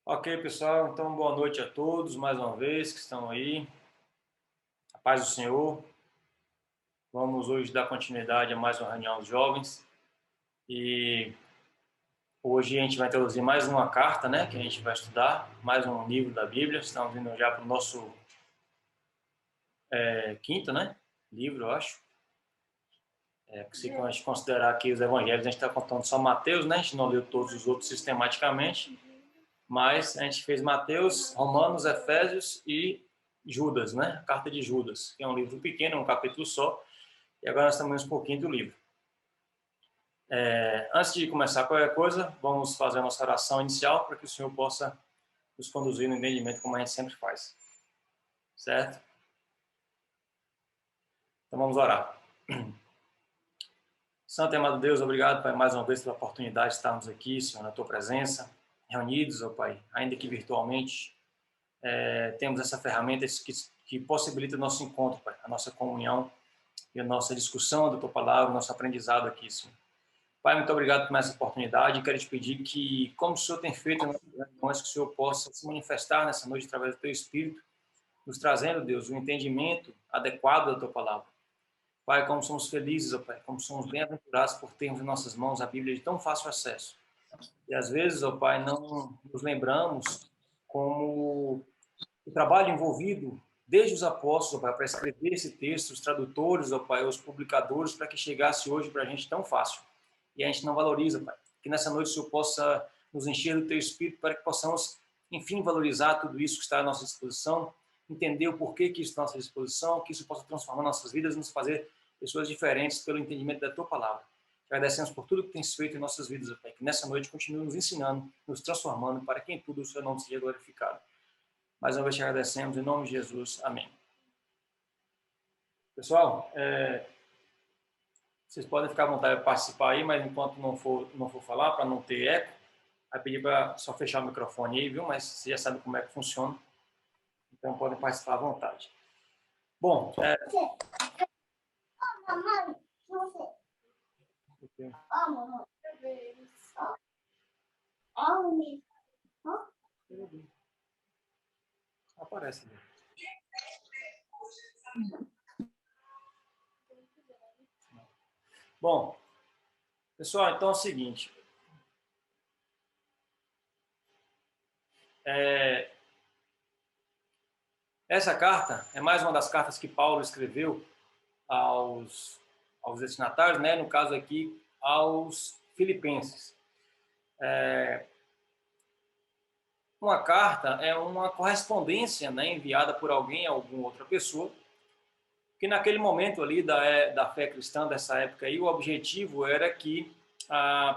Ok, pessoal, então boa noite a todos, mais uma vez, que estão aí. A paz do Senhor. Vamos hoje dar continuidade a mais uma reunião dos jovens. E hoje a gente vai introduzir mais uma carta, né, que a gente vai estudar, mais um livro da Bíblia. Estamos indo já para o nosso quinto, né, livro, eu acho. Se a gente considerar aqui os evangelhos, a gente está contando só Mateus, né, a gente não leu todos os outros sistematicamente. Mas a gente fez Mateus, Romanos, Efésios e Judas, né? A Carta de Judas, que é um livro pequeno, um capítulo só. E agora nós estamos um pouquinho do livro. Antes de começar qualquer coisa, vamos fazer a nossa oração inicial para que o Senhor possa nos conduzir no entendimento como a gente sempre faz. Certo? Então vamos orar. Santo e amado Deus, obrigado, Pai, mais uma vez pela oportunidade de estarmos aqui, Senhor, na Tua presença, reunidos, ó Pai, ainda que virtualmente. Temos essa ferramenta que possibilita o nosso encontro, Pai, a nossa comunhão e a nossa discussão da Tua Palavra, o nosso aprendizado aqui, Senhor. Pai, muito obrigado por essa oportunidade. Quero te pedir que, como o Senhor tem feito, nós que o Senhor possa se manifestar nessa noite através do Teu Espírito, nos trazendo, Deus, o entendimento adequado da Tua Palavra. Pai, como somos felizes, ó Pai, como somos bem-aventurados por termos em nossas mãos a Bíblia de tão fácil acesso. E às vezes, ó Pai, não nos lembramos como o trabalho envolvido desde os apóstolos, ó Pai, para escrever esse texto, os tradutores, ó Pai, os publicadores, para que chegasse hoje para a gente tão fácil. E a gente não valoriza, Pai. Que nessa noite o Senhor possa nos encher do Teu Espírito para que possamos, enfim, valorizar tudo isso que está à nossa disposição, entender o porquê que isso está à nossa disposição, que isso possa transformar nossas vidas e nos fazer pessoas diferentes pelo entendimento da Tua Palavra. Te agradecemos por tudo que tens feito em nossas vidas, Pai. Que nessa noite continue nos ensinando, nos transformando, para que em tudo o Seu nome seja glorificado. Mais uma vez te agradecemos, em nome de Jesus. Amém. Pessoal, vocês podem ficar à vontade de participar aí, mas enquanto não for falar, para não ter eco, vai pedir para só fechar o microfone aí, viu? Mas você já sabe como é que funciona, então podem participar à vontade. Bom, aparece. Bom, pessoal, então é o seguinte. Essa carta é mais uma das cartas que Paulo escreveu aos destinatários, né? No caso aqui, aos filipenses. Uma carta é uma correspondência, né, enviada por alguém a alguma outra pessoa, que naquele momento ali da fé cristã, dessa época aí, o objetivo era que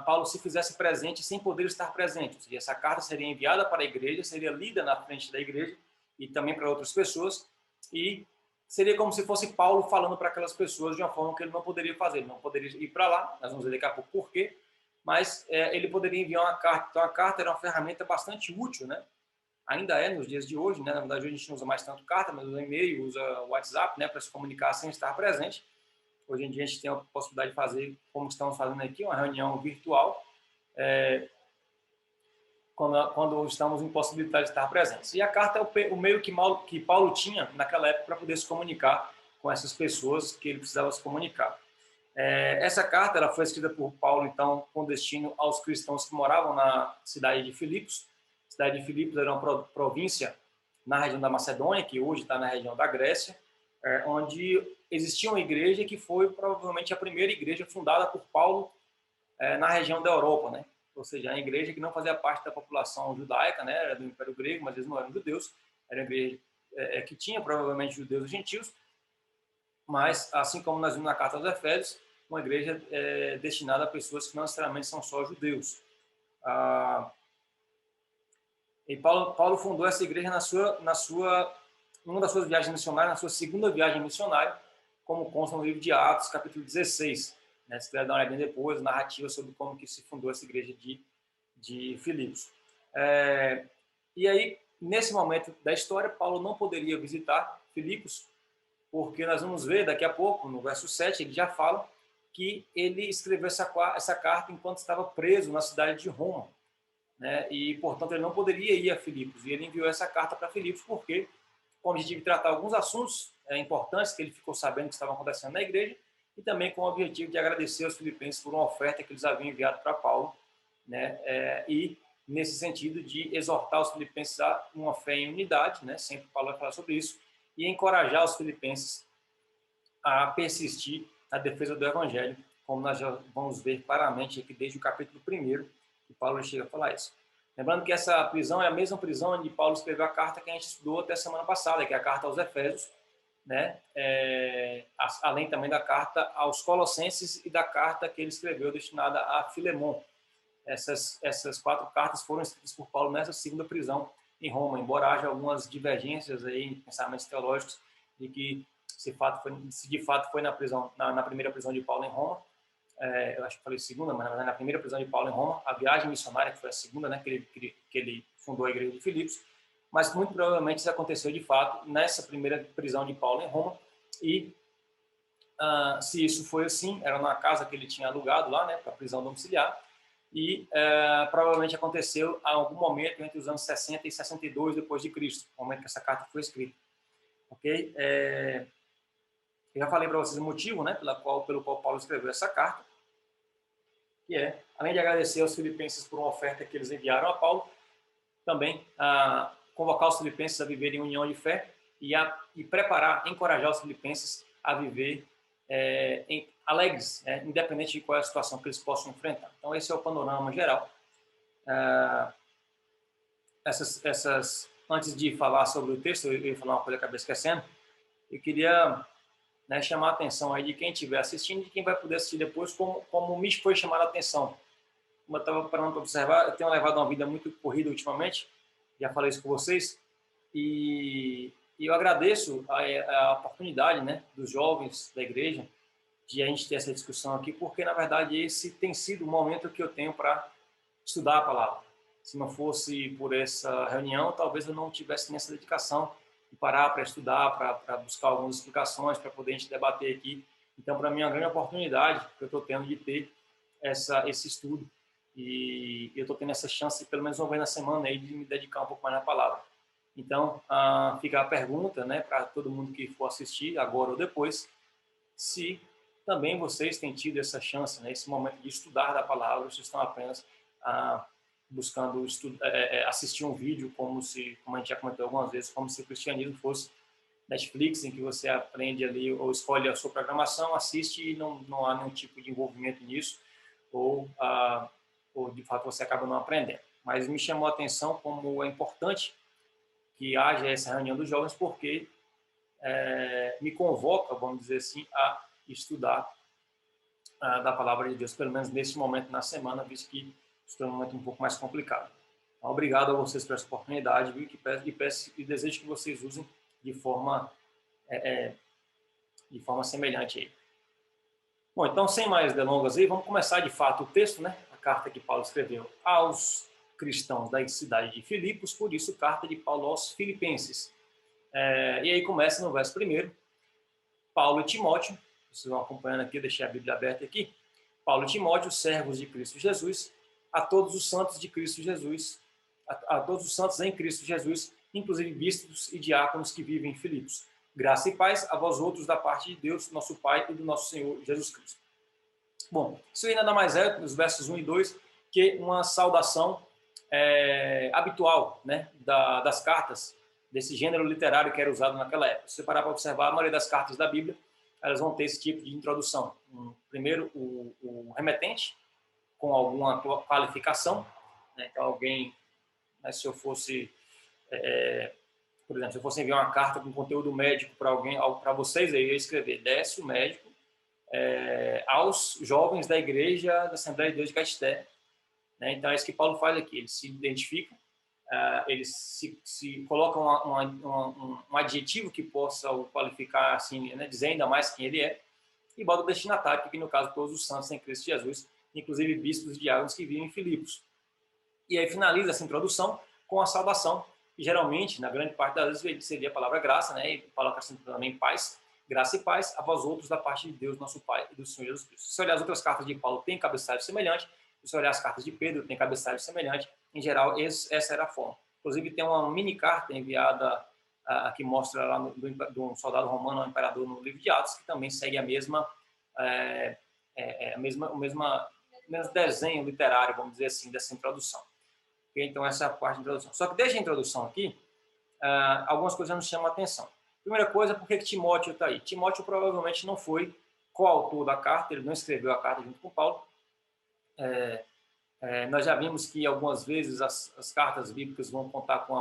Paulo se fizesse presente sem poder estar presente. Ou seja, essa carta seria enviada para a igreja, seria lida na frente da igreja e também para outras pessoas, e seria como se fosse Paulo falando para aquelas pessoas de uma forma que ele não poderia fazer. Ele não poderia ir para lá, nós vamos ver daqui a pouco por quê, mas ele poderia enviar uma carta. Então, a carta era uma ferramenta bastante útil, né? Ainda é nos dias de hoje, né? Na verdade, hoje a gente não usa mais tanto carta, mas usa e-mail, usa WhatsApp, né, para se comunicar sem estar presente. Hoje em dia a gente tem a possibilidade de fazer, como estamos fazendo aqui, uma reunião virtual, quando estamos impossibilitados de estar presentes. E a carta é o meio que Paulo tinha naquela época para poder se comunicar com essas pessoas que ele precisava se comunicar. Essa carta ela foi escrita por Paulo, então, com destino aos cristãos que moravam na cidade de Filipos. A cidade de Filipos era uma província na região da Macedônia, que hoje está na região da Grécia, onde existia uma igreja que foi provavelmente a primeira igreja fundada por Paulo na região da Europa, né? Ou seja, a igreja que não fazia parte da população judaica, né? Era do Império Grego, mas eles não eram judeus, era uma igreja que tinha provavelmente judeus e gentios, mas, assim como nós vimos na Carta aos Efésios, uma igreja destinada a pessoas que não necessariamente são só judeus. E Paulo fundou essa igreja uma das suas viagens missionárias, na sua segunda viagem missionária, como consta no livro de Atos, capítulo 16. Né? Se quiser dar uma olhadinha depois, a narrativa sobre como que se fundou essa igreja de Filipos. E aí, nesse momento da história, Paulo não poderia visitar Filipos, porque nós vamos ver daqui a pouco, no verso 7, ele já fala que ele escreveu essa carta enquanto estava preso na cidade de Roma. né? E, portanto, ele não poderia ir a Filipos. E ele enviou essa carta para Filipos porque, com o objetivo de tratar alguns assuntos importantes que ele ficou sabendo que estavam acontecendo na igreja, e também com o objetivo de agradecer aos filipenses por uma oferta que eles haviam enviado para Paulo, né? E nesse sentido de exortar os filipenses a uma fé em unidade, né? Sempre Paulo vai falar sobre isso, e encorajar os filipenses a persistir na defesa do evangelho, como nós já vamos ver claramente aqui desde o capítulo 1, que Paulo chega a falar isso. Lembrando que essa prisão é a mesma prisão onde Paulo escreveu a carta que a gente estudou até semana passada, que é a carta aos Efésios, né? Além também da carta aos Colossenses e da carta que ele escreveu destinada a Filemon. Essas 4 cartas foram escritas por Paulo nessa segunda prisão em Roma, embora haja algumas divergências aí em pensamentos teológicos de que se de fato foi na prisão, na primeira prisão de Paulo em Roma. Eu acho que falei segunda, mas na primeira prisão de Paulo em Roma, a viagem missionária, que foi a segunda, né, que ele fundou a igreja de Filipos, mas muito provavelmente isso aconteceu de fato nessa primeira prisão de Paulo em Roma, e se isso foi assim, era na casa que ele tinha alugado lá, né, para a prisão domiciliar, e provavelmente aconteceu a algum momento entre os anos 60 e 62 depois de Cristo, no momento que essa carta foi escrita. Ok? Eu já falei para vocês o motivo, né, pelo qual Paulo escreveu essa carta, que é, além de agradecer aos filipenses por uma oferta que eles enviaram a Paulo, também convocar os filipenses a viver em união de fé e preparar, encorajar os filipenses a viver alegres, independente de qual é a situação que eles possam enfrentar. Então, esse é o panorama geral. Antes de falar sobre o texto, eu ia falar uma coisa que eu acabei esquecendo. Eu queria chamar a atenção aí de quem estiver assistindo e de quem vai poder assistir depois, como me foi chamada a atenção. Como eu estava parando para observar, eu tenho levado uma vida muito corrida ultimamente, já falei isso com vocês, e eu agradeço a oportunidade, né, dos jovens da igreja de a gente ter essa discussão aqui, porque, na verdade, esse tem sido o momento que eu tenho para estudar a palavra. Se não fosse por essa reunião, talvez eu não tivesse nessa dedicação de parar para estudar, para buscar algumas explicações, para poder a gente debater aqui. Então, para mim, é uma grande oportunidade que eu estou tendo de ter esse estudo. E eu estou tendo essa chance, pelo menos uma vez na semana, aí, de me dedicar um pouco mais na palavra. Então, fica a pergunta, né, para todo mundo que for assistir, agora ou depois, se também vocês têm tido essa chance, né, esse momento de estudar da palavra, vocês estão apenas buscando assistir um vídeo como a gente já comentou algumas vezes, como se o cristianismo fosse Netflix, em que você aprende ali ou escolhe a sua programação, assiste e não há nenhum tipo de envolvimento nisso, ou de fato você acaba não aprendendo. Mas me chamou a atenção como é importante que haja essa reunião dos jovens, porque me convoca, vamos dizer assim, a estudar da palavra de Deus, pelo menos nesse momento na semana, visto que estou num momento um pouco mais complicado. Então, obrigado a vocês por essa oportunidade, viu? E desejo que vocês usem de forma semelhante aí. Bom, então, sem mais delongas aí, vamos começar de fato o texto, né? A carta que Paulo escreveu aos cristãos da cidade de Filipos, por isso, carta de Paulo aos filipenses. E aí começa no verso 1, Paulo e Timóteo, vocês vão acompanhando aqui, eu deixei a Bíblia aberta aqui, Paulo e Timóteo, servos de Cristo Jesus, a todos os santos de Cristo Jesus, a todos os santos em Cristo Jesus, inclusive bispos e diáconos que vivem em Filipos. Graça e paz a vós outros da parte de Deus, nosso Pai e do nosso Senhor Jesus Cristo. Bom, isso aí nada mais é, nos versos 1 e 2, que uma saudação habitual, né, das cartas, desse gênero literário que era usado naquela época. Se você parar para observar, a maioria das cartas da Bíblia, elas vão ter esse tipo de introdução. Primeiro, o remetente, com alguma qualificação, né? Então, alguém, né, se eu fosse, por exemplo, se eu fosse enviar uma carta com conteúdo médico para alguém, para vocês, eu ia escrever Décio, médico, aos jovens da igreja da Assembleia de Deus de Caetité. Né? Então, é isso que Paulo faz aqui. Ele se identifica, ele se coloca um adjetivo que possa o qualificar, assim, né, dizer ainda mais quem ele é, e bota o destinatário, que aqui no caso todos os santos em Cristo Jesus, inclusive bispos e diáconos que vivem em Filipos. E aí finaliza essa introdução com a saudação, que geralmente, na grande parte das vezes, seria a palavra graça, né? E Paulo acrescenta também paz, graça e paz a vós outros da parte de Deus, nosso Pai e do Senhor Jesus Cristo. Se olhar as outras cartas de Paulo, tem cabeçalho semelhante. Se olhar as cartas de Pedro, tem cabeçalho semelhante. em geral, essa era a forma. Inclusive, tem uma mini carta enviada que mostra lá de um soldado romano ao imperador no livro de Atos, que também segue a mesma, o mesmo desenho literário, vamos dizer assim, dessa introdução. Okay? Então, essa é a parte da introdução. Só que desde a introdução aqui, algumas coisas nos chamam a atenção. Primeira coisa, por que Timóteo está aí? Timóteo provavelmente não foi coautor da carta, ele não escreveu a carta junto com Paulo. Nós já vimos que algumas vezes as cartas bíblicas vão contar com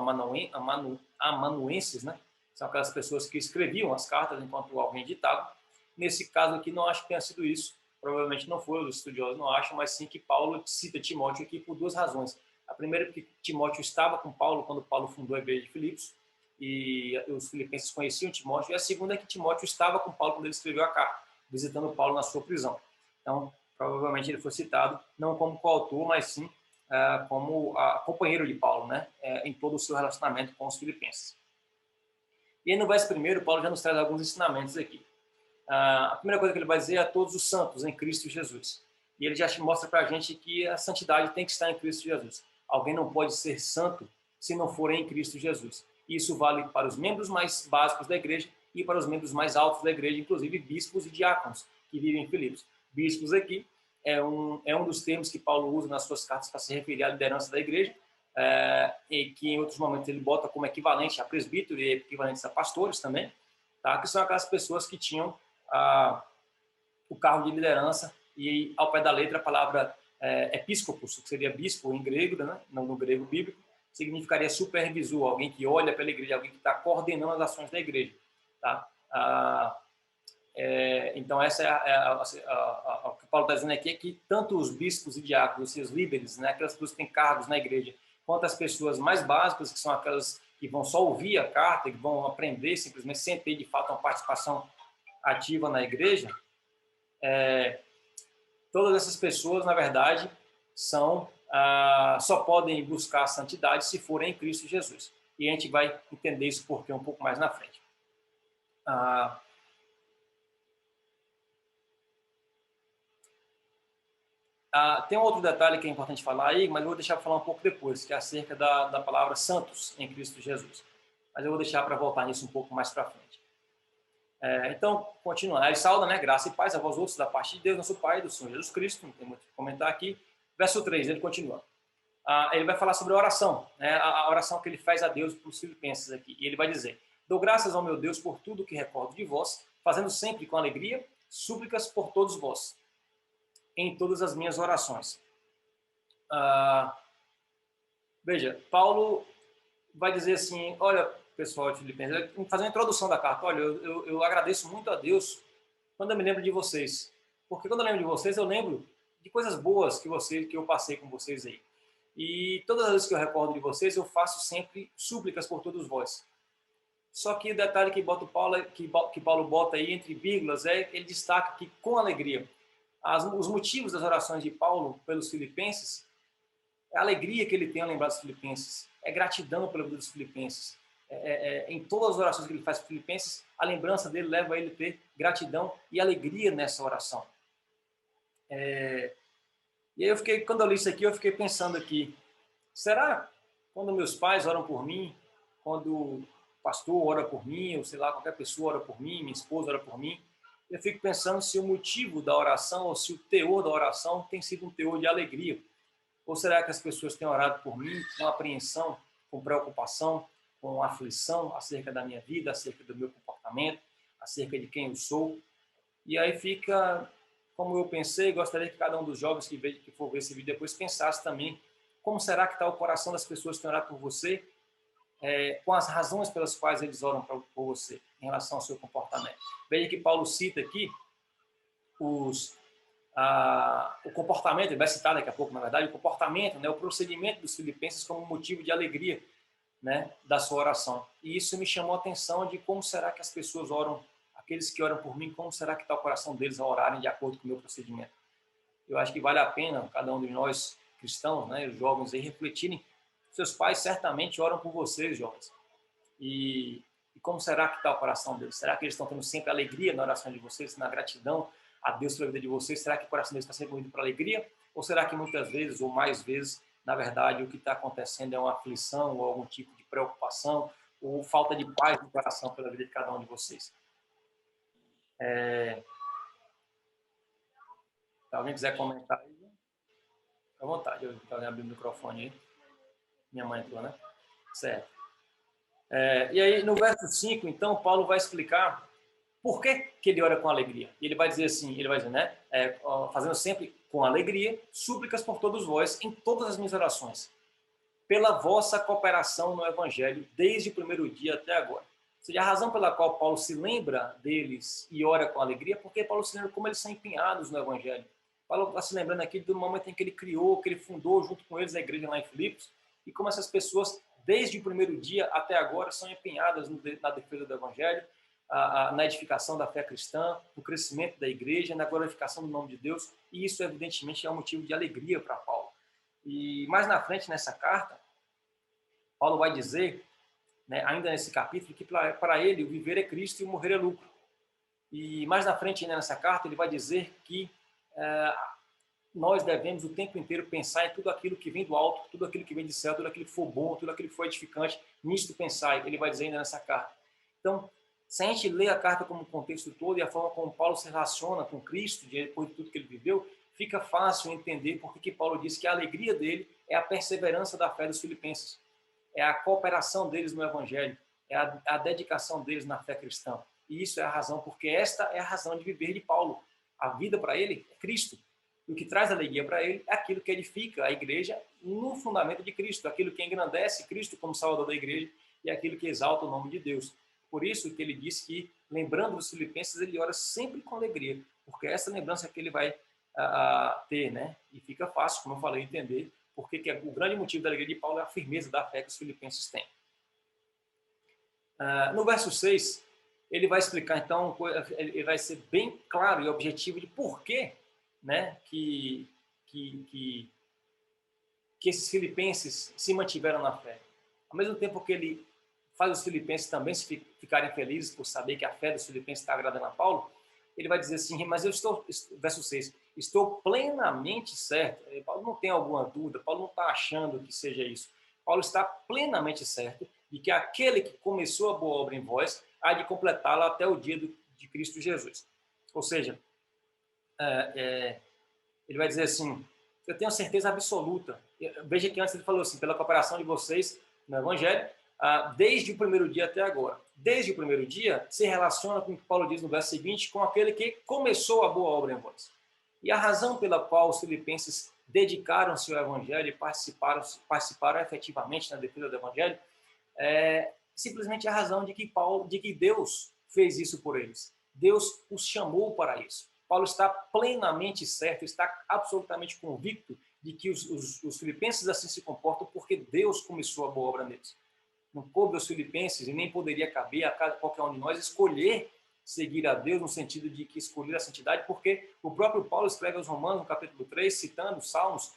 amanuenses, né? São aquelas pessoas que escreviam as cartas enquanto alguém ditava. Nesse caso aqui, não acho que tenha sido isso. Provavelmente não foi, os estudiosos não acham, mas sim que Paulo cita Timóteo aqui por duas razões. A primeira é porque Timóteo estava com Paulo quando Paulo fundou a igreja de Filipos, e os filipenses conheciam Timóteo. E a segunda é que Timóteo estava com Paulo quando ele escreveu a carta, visitando Paulo na sua prisão. Então, provavelmente ele foi citado não como coautor, mas sim como companheiro de Paulo, né, em todo o seu relacionamento com os filipenses. E aí no verso 1, Paulo já nos traz alguns ensinamentos aqui. A primeira coisa que ele vai dizer é a todos os santos em Cristo Jesus. E ele já mostra para a gente que a santidade tem que estar em Cristo Jesus. Alguém não pode ser santo se não for em Cristo Jesus. Isso vale para os membros mais básicos da igreja e para os membros mais altos da igreja, inclusive bispos e diáconos que vivem em Filipos. Bispos aqui é um dos termos que Paulo usa nas suas cartas para se referir à liderança da igreja, e que em outros momentos ele bota como equivalente a presbítero e equivalentes a pastores também, tá? Que são aquelas pessoas que tinham o cargo de liderança, e ao pé da letra a palavra episcopos, que seria bispo em grego, né? No grego bíblico, significaria supervisor, alguém que olha pela igreja, alguém que está coordenando as ações da igreja. Tá? Então, essa o que Paulo está dizendo aqui é que tanto os bispos e diáconos, os seus líderes, né, aquelas pessoas que têm cargos na igreja, quanto as pessoas mais básicas, que são aquelas que vão só ouvir a carta, que vão aprender simplesmente sem ter, de fato, uma participação ativa na igreja, todas essas pessoas, na verdade, só podem buscar a santidade se forem em Cristo Jesus. E a gente vai entender isso porque um pouco mais na frente. Tem um outro detalhe que é importante falar aí, mas eu vou deixar para falar um pouco depois, que é acerca da palavra santos em Cristo Jesus. Mas eu vou deixar para voltar nisso um pouco mais para frente. Então, continuando. Ele sauda, né? Graça e paz a vós outros da parte de Deus, nosso Pai, do Senhor Jesus Cristo. Não tem muito o que comentar aqui. Verso 3, ele continua. Ele vai falar sobre a oração, né? A oração que ele faz a Deus para os filipenses aqui. E ele vai dizer: dou graças ao meu Deus por tudo que recordo de vós, fazendo sempre com alegria súplicas por todos vós, em todas as minhas orações. Veja, Paulo vai dizer assim, olha, pessoal de Filipenses, fazer uma introdução da carta, olha, eu agradeço muito a Deus quando eu me lembro de vocês, porque quando eu lembro de vocês, eu lembro de coisas boas que eu passei com vocês aí. E todas as vezes que eu recordo de vocês, eu faço sempre súplicas por todos vós. Só que o detalhe que Paulo bota aí entre vírgulas ele destaca que com alegria. Os motivos das orações de Paulo pelos filipenses é a alegria que ele tem ao lembrar dos filipenses, é gratidão pela vida dos filipenses. Em todas as orações que ele faz para os filipenses, a lembrança dele leva ele a ter gratidão e alegria nessa oração. E aí quando eu li isso aqui, eu fiquei pensando aqui, será quando meus pais oram por mim, quando o pastor ora por mim, ou sei lá, qualquer pessoa ora por mim, minha esposa ora por mim, eu fico pensando se o motivo da oração, ou se o teor da oração tem sido um teor de alegria. Ou será que as pessoas têm orado por mim com apreensão, com preocupação, com aflição acerca da minha vida, acerca do meu comportamento, acerca de quem eu sou? E aí fica, como eu pensei, gostaria que cada um dos jovens que for ver esse vídeo depois pensasse também como será que está o coração das pessoas que têm orado por você, com as razões pelas quais eles oram por você, em relação ao seu comportamento. Veja que Paulo cita aqui o comportamento, ele vai citar daqui a pouco, na verdade, o comportamento, né, o procedimento dos filipenses como motivo de alegria, né, da sua oração. E isso me chamou a atenção de como será que as pessoas oram, aqueles que oram por mim, como será que está o coração deles a orarem de acordo com o meu procedimento. Eu acho que vale a pena cada um de nós, cristãos, né, os jovens, aí, refletirem. Seus pais certamente oram por vocês, jovens. E como será que está o coração deles? Será que eles estão tendo sempre alegria na oração de vocês, na gratidão a Deus pela vida de vocês? Será que o coração deles está sempre indo para alegria? Ou será que muitas vezes, ou mais vezes, na verdade, o que está acontecendo é uma aflição ou algum tipo de preocupação ou falta de paz no coração pela vida de cada um de vocês. Se alguém quiser comentar aí, fica à vontade. Eu estou abrindo o microfone aí. Minha mãe entrou, né? Certo. E aí, no verso 5, então, Paulo vai explicar por que ele ora com alegria. E ele vai dizer assim, ele vai dizer, né? Fazendo sempre com alegria, súplicas por todos vós, em todas as minhas orações, pela vossa cooperação no Evangelho, desde o primeiro dia até agora. Ou seja, a razão pela qual Paulo se lembra deles e ora com alegria, porque Paulo se lembra como eles são empenhados no Evangelho. Paulo está se lembrando aqui do momento em que ele criou, que ele fundou junto com eles a igreja lá em Filipos, e como essas pessoas, desde o primeiro dia até agora, são empenhadas na defesa do Evangelho, na edificação da fé cristã, no crescimento da igreja, na glorificação do nome de Deus, e isso, evidentemente, é um motivo de alegria para Paulo. E mais na frente, nessa carta, Paulo vai dizer, né, ainda nesse capítulo, que para ele o viver é Cristo e o morrer é lucro. E mais na frente, ainda nessa carta, ele vai dizer que nós devemos o tempo inteiro pensar em tudo aquilo que vem do alto, tudo aquilo que vem do céu, tudo aquilo que for bom, tudo aquilo que for edificante, nisto pensar, ele vai dizer ainda nessa carta. Então, se a gente lê a carta como contexto todo e a forma como Paulo se relaciona com Cristo, depois de tudo que ele viveu, fica fácil entender por que Paulo diz que a alegria dele é a perseverança da fé dos filipenses, é a cooperação deles no Evangelho, é a dedicação deles na fé cristã. E isso é a razão, porque esta é a razão de viver de Paulo. A vida para ele é Cristo. E o que traz alegria para ele é aquilo que edifica a igreja no fundamento de Cristo, aquilo que engrandece Cristo como Salvador da igreja e aquilo que exalta o nome de Deus. Por isso que ele diz que, lembrando dos filipenses, ele ora sempre com alegria, porque é essa lembrança que ele vai ter, né? E fica fácil, como eu falei, entender porque que o grande motivo da alegria de Paulo é a firmeza da fé que os filipenses têm. No verso 6, ele vai explicar, então, ele vai ser bem claro e objetivo de por que, né, que esses filipenses se mantiveram na fé. Ao mesmo tempo que ele faz os filipenses também ficarem felizes por saber que a fé dos filipenses está agradando a Paulo, ele vai dizer assim, mas eu estou, verso 6, estou plenamente certo. Paulo não tem alguma dúvida, Paulo não está achando que seja isso. Paulo está plenamente certo de que aquele que começou a boa obra em vós há de completá-la até o dia de Cristo Jesus. Ou seja, ele vai dizer assim, eu tenho certeza absoluta. Veja que antes ele falou assim, pela cooperação de vocês no Evangelho, desde o primeiro dia até agora. Desde o primeiro dia, se relaciona com o que Paulo diz no verso seguinte, com aquele que começou a boa obra em vós. E a razão pela qual os filipenses dedicaram-se ao Evangelho e participaram efetivamente na defesa do Evangelho, é simplesmente a razão de que Deus fez isso por eles. Deus os chamou para isso. Paulo está plenamente certo, está absolutamente convicto de que os filipenses assim se comportam porque Deus começou a boa obra neles. Não coube aos filipenses e nem poderia caber a qualquer um de nós escolher seguir a Deus no sentido de que escolher a santidade, porque o próprio Paulo escreve aos Romanos, no capítulo 3, citando os Salmos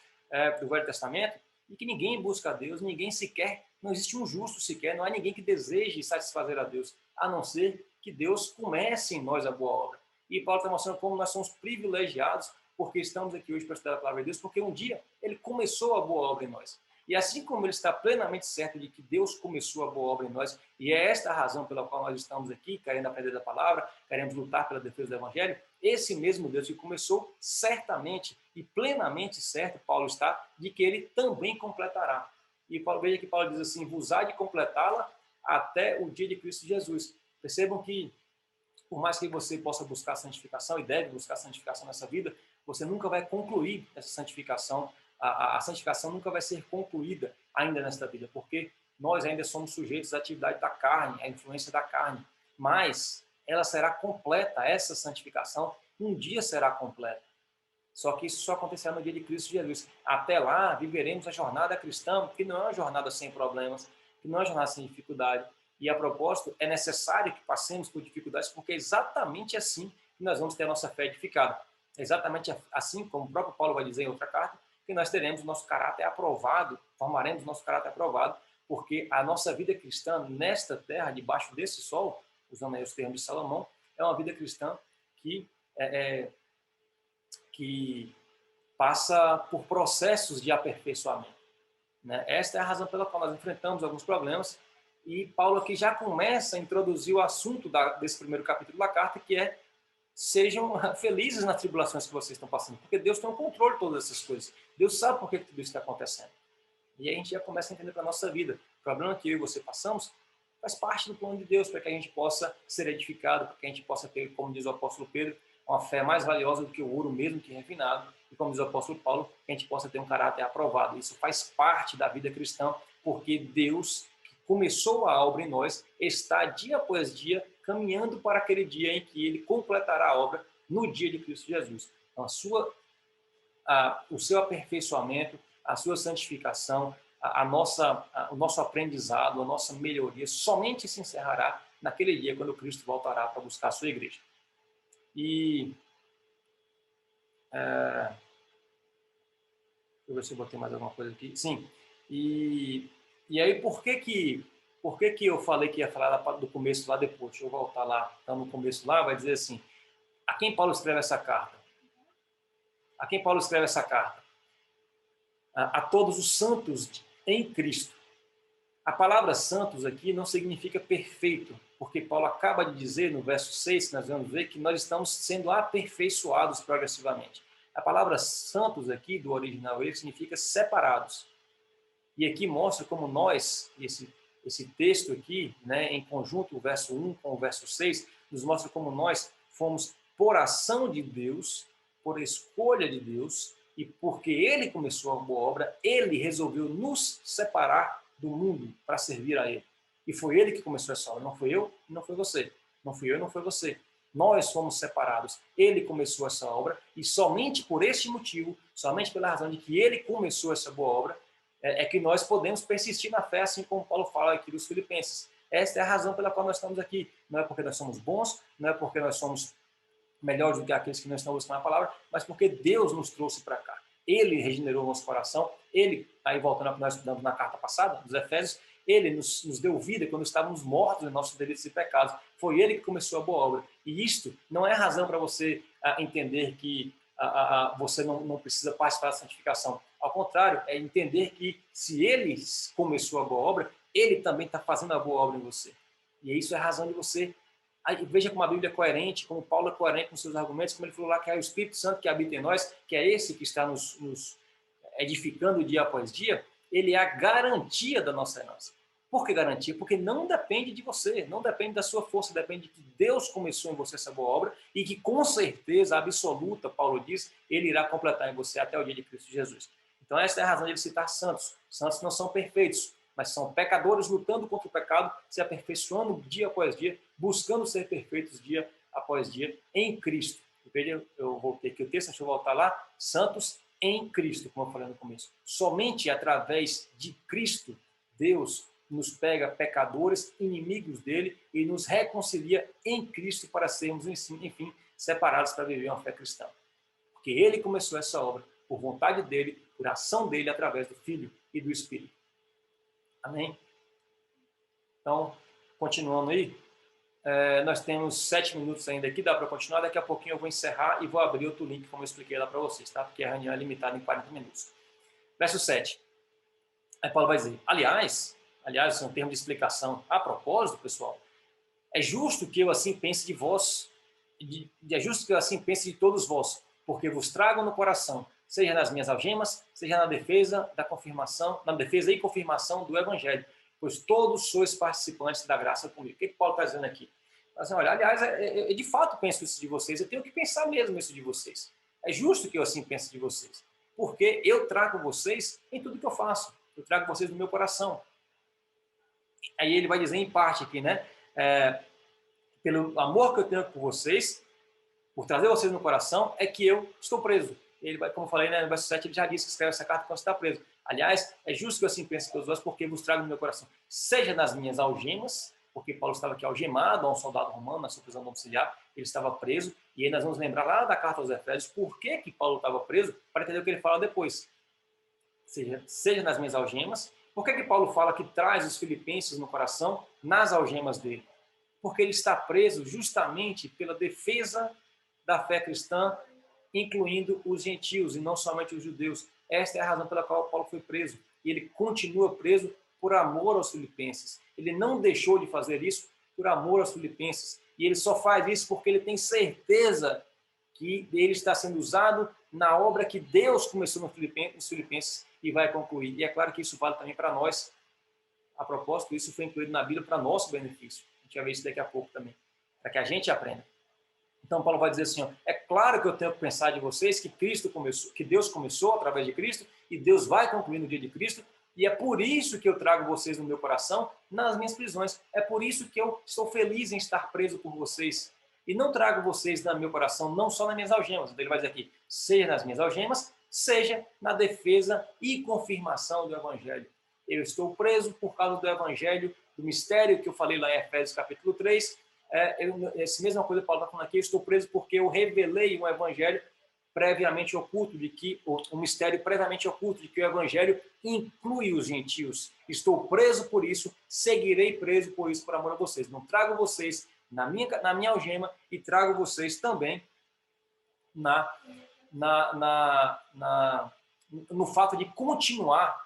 do Velho Testamento, e que ninguém busca a Deus, ninguém sequer, não existe um justo sequer, não há ninguém que deseje satisfazer a Deus, a não ser que Deus comece em nós a boa obra. E Paulo está mostrando como nós somos privilegiados porque estamos aqui hoje para estudar a palavra de Deus, porque um dia ele começou a boa obra em nós. E assim como ele está plenamente certo de que Deus começou a boa obra em nós, e é esta a razão pela qual nós estamos aqui, querendo aprender da palavra, queremos lutar pela defesa do Evangelho, esse mesmo Deus que começou, certamente e plenamente certo, Paulo está, de que ele também completará. E veja que Paulo diz assim, vos há de completá-la até o dia de Cristo Jesus. Percebam que, por mais que você possa buscar santificação, e deve buscar santificação nessa vida, você nunca vai concluir essa santificação. A santificação nunca vai ser concluída ainda nesta vida, porque nós ainda somos sujeitos à atividade da carne, à influência da carne. Mas ela será completa, essa santificação, um dia será completa. Só que isso só acontecerá no dia de Cristo Jesus. Até lá, viveremos a jornada cristã, que não é uma jornada sem problemas, que não é uma jornada sem dificuldade. E, a propósito, é necessário que passemos por dificuldades, porque é exatamente assim que nós vamos ter a nossa fé edificada. É exatamente assim, como o próprio Paulo vai dizer em outra carta, que nós teremos o nosso caráter aprovado, formaremos o nosso caráter aprovado, porque a nossa vida cristã nesta terra, debaixo desse sol, usando aí os termos de Salomão, é uma vida cristã que passa por processos de aperfeiçoamento. né? Esta é a razão pela qual nós enfrentamos alguns problemas, e Paulo aqui já começa a introduzir o assunto desse primeiro capítulo da carta, que é: sejam felizes nas tribulações que vocês estão passando, porque Deus tem o controle de todas essas coisas. Deus sabe por que tudo isso está acontecendo. E aí a gente já começa a entender para a nossa vida. O problema que eu e você passamos faz parte do plano de Deus, para que a gente possa ser edificado, para que a gente possa ter, como diz o apóstolo Pedro, uma fé mais valiosa do que o ouro, mesmo que refinado. E como diz o apóstolo Paulo, que a gente possa ter um caráter aprovado. Isso faz parte da vida cristã, porque Deus, que começou a obra em nós, está dia após dia caminhando para aquele dia em que ele completará a obra no dia de Cristo Jesus. Então, o seu aperfeiçoamento, a sua santificação, o nosso aprendizado, a nossa melhoria somente se encerrará naquele dia, quando Cristo voltará para buscar a sua igreja. E deixa eu ver se eu botei mais alguma coisa aqui. Sim. E aí, por que eu falei que ia falar do começo lá depois? Deixa eu voltar lá. Então, no começo lá, vai dizer assim: a quem Paulo escreve essa carta? A quem Paulo escreve essa carta? A todos os santos em Cristo. A palavra santos aqui não significa perfeito, porque Paulo acaba de dizer no verso 6, que nós vamos ver, que nós estamos sendo aperfeiçoados progressivamente. A palavra santos aqui, do original grego, significa separados. E aqui mostra como nós, esse texto aqui, né, em conjunto, o verso 1 com o verso 6, nos mostra como nós fomos, por ação de Deus, por escolha de Deus, e porque Ele começou a boa obra, Ele resolveu nos separar do mundo para servir a Ele. E foi Ele que começou essa obra, não foi eu, não foi você. Não fui eu, não foi você. Nós fomos separados. Ele começou essa obra, e somente por este motivo, somente pela razão de que Ele começou essa boa obra, é que nós podemos persistir na fé, assim como Paulo fala aqui dos Filipenses. Esta é a razão pela qual nós estamos aqui. Não é porque nós somos bons, não é porque nós somos melhores do que aqueles que não estão buscando a palavra, mas porque Deus nos trouxe para cá. Ele regenerou o nosso coração, Ele, aí voltando ao que nós estudamos na carta passada, dos Efésios, Ele nos deu vida quando estávamos mortos em nossos delitos e pecados. Foi Ele que começou a boa obra. E isto não é razão para você entender que você não precisa participar da santificação. Ao contrário, é entender que se Ele começou a boa obra, Ele também está fazendo a boa obra em você. E isso é a razão de você. Aí, veja como a Bíblia é coerente, como Paulo é coerente com seus argumentos, como ele falou lá que é o Espírito Santo que habita em nós, que é esse que está nos edificando dia após dia. Ele é a garantia da nossa herança. Por que garantia? Porque não depende de você, não depende da sua força, depende de que Deus começou em você essa boa obra e que, com certeza absoluta, Paulo diz, Ele irá completar em você até o dia de Cristo Jesus. Então, essa é a razão de ele citar santos. Santos não são perfeitos, mas são pecadores lutando contra o pecado, se aperfeiçoando dia após dia, buscando ser perfeitos dia após dia em Cristo. Eu voltei aqui o texto, deixa eu voltar lá. Santos em Cristo, como eu falei no começo. Somente através de Cristo, Deus nos pega pecadores, inimigos dele, e nos reconcilia em Cristo para sermos, enfim, separados para viver uma fé cristã. Porque ele começou essa obra por vontade dele, por ação dele, através do Filho e do Espírito. Amém? Então, continuando aí, nós temos 7 minutos ainda aqui, dá para continuar, daqui a pouquinho eu vou encerrar e vou abrir outro link, como eu expliquei lá para vocês, tá? Porque a reunião é limitada em 40 minutos. Verso 7. Aí Paulo vai dizer, aliás, isso é um termo de explicação. A propósito, pessoal, é justo que eu assim pense de vós, é justo que eu assim pense de todos vós, porque vos trago no coração, seja nas minhas algemas, seja na defesa da confirmação, na defesa e confirmação do Evangelho, pois todos sois participantes da graça comigo. O que Paulo está dizendo aqui? Assim, olha, aliás, eu de fato penso isso de vocês, eu tenho que pensar mesmo isso de vocês. É justo que eu assim pense de vocês, porque eu trago vocês em tudo que eu faço, eu trago vocês no meu coração. Aí ele vai dizer em parte aqui, né? Pelo amor que eu tenho por vocês, por trazer vocês no coração, é que eu estou preso. Ele vai, como eu falei, né, no verso 7, ele já disse que escreve essa carta quando está preso. Aliás, é justo que eu assim pense todos vós, porque vos trago no meu coração, seja nas minhas algemas, porque Paulo estava aqui algemado a um soldado romano na sua prisão domiciliar, ele estava preso, e aí nós vamos lembrar lá da carta aos Efésios por que Paulo estava preso, para entender o que ele fala depois. Seja nas minhas algemas. Por que Paulo fala que traz os filipenses no coração nas algemas dele? Porque ele está preso justamente pela defesa da fé cristã, incluindo os gentios e não somente os judeus. Esta é a razão pela qual Paulo foi preso. e ele continua preso por amor aos filipenses. Ele não deixou de fazer isso por amor aos filipenses. E ele só faz isso porque ele tem certeza que ele está sendo usado na obra que Deus começou nos filipenses e vai concluir. E é claro que isso vale também para nós. A propósito, isso foi incluído na Bíblia para nosso benefício. A gente vai ver isso daqui a pouco também, para que a gente aprenda. Então, Paulo vai dizer assim, ó, é claro que eu tenho que pensar de vocês que Cristo começou, que Deus começou através de Cristo e Deus vai concluir no dia de Cristo, e é por isso que eu trago vocês no meu coração nas minhas prisões. É por isso que eu estou feliz em estar preso por vocês. E não trago vocês no meu coração, não só nas minhas algemas. Então ele vai dizer aqui, seja nas minhas algemas, seja na defesa e confirmação do Evangelho. Eu estou preso por causa do Evangelho, do mistério que eu falei lá em Efésios capítulo 3. Essa mesma coisa que Paulo está falando aqui, eu estou preso porque eu revelei um Evangelho previamente oculto, de que um mistério previamente oculto, de que o Evangelho inclui os gentios. Estou preso por isso, seguirei preso por isso, por amor a vocês. Não trago vocês na minha algema e trago vocês também no fato de continuar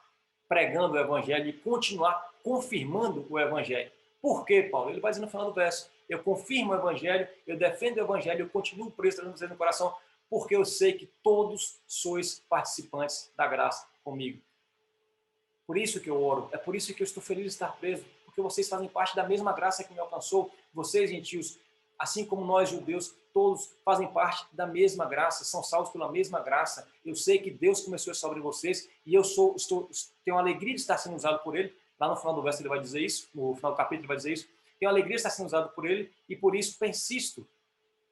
pregando o Evangelho e continuar confirmando o Evangelho. Por quê, Paulo? Ele vai dizer no final do verso, eu confirmo o Evangelho, eu defendo o Evangelho, eu continuo preso, trazendo vocês no coração, porque eu sei que todos sois participantes da graça comigo. Por isso que eu oro, é por isso que eu estou feliz de estar preso, porque vocês fazem parte da mesma graça que me alcançou, vocês gentios, assim como nós judeus, todos fazem parte da mesma graça, são salvos pela mesma graça. Eu sei que Deus começou essa obra em vocês e eu tenho a alegria de estar sendo usado por Ele. Lá no final do verso ele vai dizer isso, no final do capítulo ele vai dizer isso. Tenho a alegria de estar sendo usado por Ele e por isso persisto,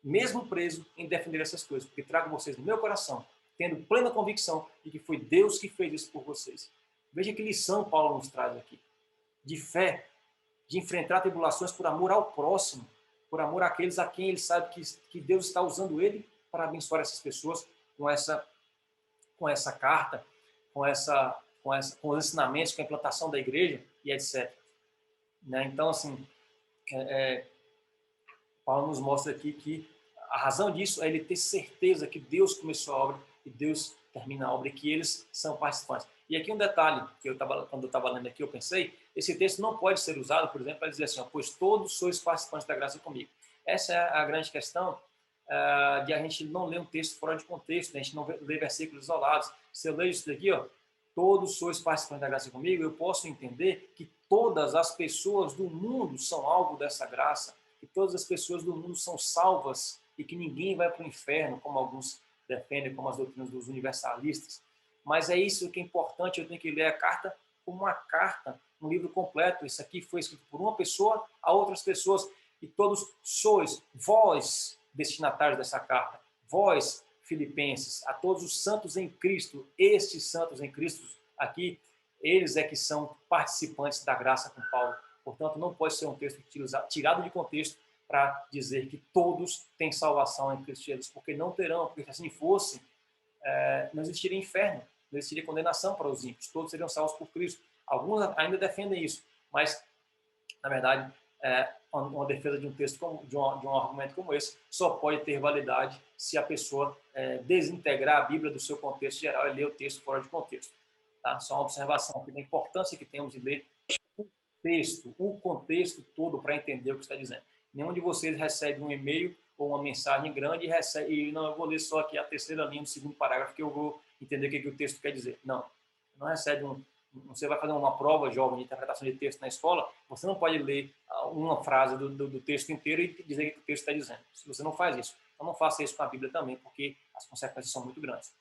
mesmo preso, em defender essas coisas, porque trago vocês no meu coração, tendo plena convicção de que foi Deus que fez isso por vocês. Veja que lição Paulo nos traz aqui, de fé, de enfrentar tribulações por amor ao próximo, por amor àqueles a quem ele sabe que Deus está usando ele para abençoar essas pessoas com essa carta, com os ensinamentos, com a implantação da igreja e etc. Né? Então, assim, Paulo nos mostra aqui que a razão disso é ele ter certeza que Deus começou a obra e Deus termina a obra e que eles são participantes. E aqui um detalhe, que quando eu estava lendo aqui, eu pensei, esse texto não pode ser usado, por exemplo, para dizer assim, ó, pois todos sois participantes da graça comigo. Essa é a grande questão de a gente não ler um texto fora de contexto, a gente não ler versículos isolados. Se eu ler isso daqui, ó, todos sois participantes da graça comigo, eu posso entender que todas as pessoas do mundo são alvo dessa graça, que todas as pessoas do mundo são salvas e que ninguém vai para o inferno, como alguns defendem, como as doutrinas dos universalistas. Mas é isso que é importante, eu tenho que ler a carta como uma carta, um livro completo. Isso aqui foi escrito por uma pessoa a outras pessoas, e todos sois, vós, destinatários dessa carta, vós, filipenses, a todos os santos em Cristo, estes santos em Cristo aqui, eles é que são participantes da graça com Paulo. Portanto, não pode ser um texto tirado de contexto para dizer que todos têm salvação em Cristo Jesus, porque não terão, porque se assim fosse, não existiria inferno, não existiria condenação para os ímpios, todos seriam salvos por Cristo. Alguns ainda defendem isso, mas, na verdade, uma defesa de um texto, de um argumento como esse, só pode ter validade se a pessoa desintegrar a Bíblia do seu contexto geral e ler o texto fora de contexto. Tá? Só uma observação aqui da importância que temos de ler o contexto todo para entender o que está dizendo. Nenhum de vocês recebe um e-mail ou uma mensagem grande e não, eu vou ler só aqui a terceira linha do segundo parágrafo que eu vou entender o que o texto quer dizer. Não recebe você vai fazer uma prova, jovem, de interpretação de texto na escola, você não pode ler uma frase do texto inteiro e dizer o que o texto está dizendo. Se você não faz isso, então não faça isso com a Bíblia também, porque as consequências são muito grandes.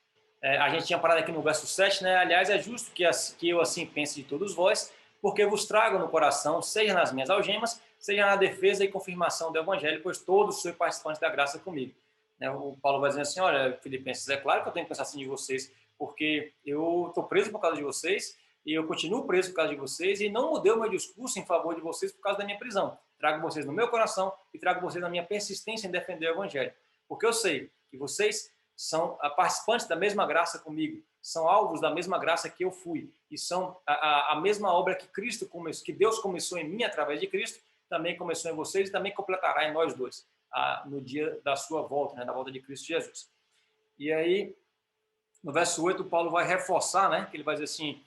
A gente tinha parado aqui no verso 7, né? Aliás, é justo que eu assim pense de todos vós, porque vos trago no coração, seja nas minhas algemas, seja na defesa e confirmação do Evangelho, pois todos sois participantes da graça comigo. O Paulo vai dizer assim, olha, Filipenses, é claro que eu tenho que pensar assim de vocês, porque eu estou preso por causa de vocês, e eu continuo preso por causa de vocês, e não mudei o meu discurso em favor de vocês por causa da minha prisão. Trago vocês no meu coração e trago vocês na minha persistência em defender o Evangelho. Porque eu sei que vocês são participantes da mesma graça comigo, são alvos da mesma graça que eu fui, e são a mesma obra que Cristo começou, que Deus começou em mim através de Cristo, também começou em vocês e também completará em nós dois, no dia da sua volta, né, da volta de Cristo Jesus. E aí, no verso 8, Paulo vai reforçar, né, que ele vai dizer assim,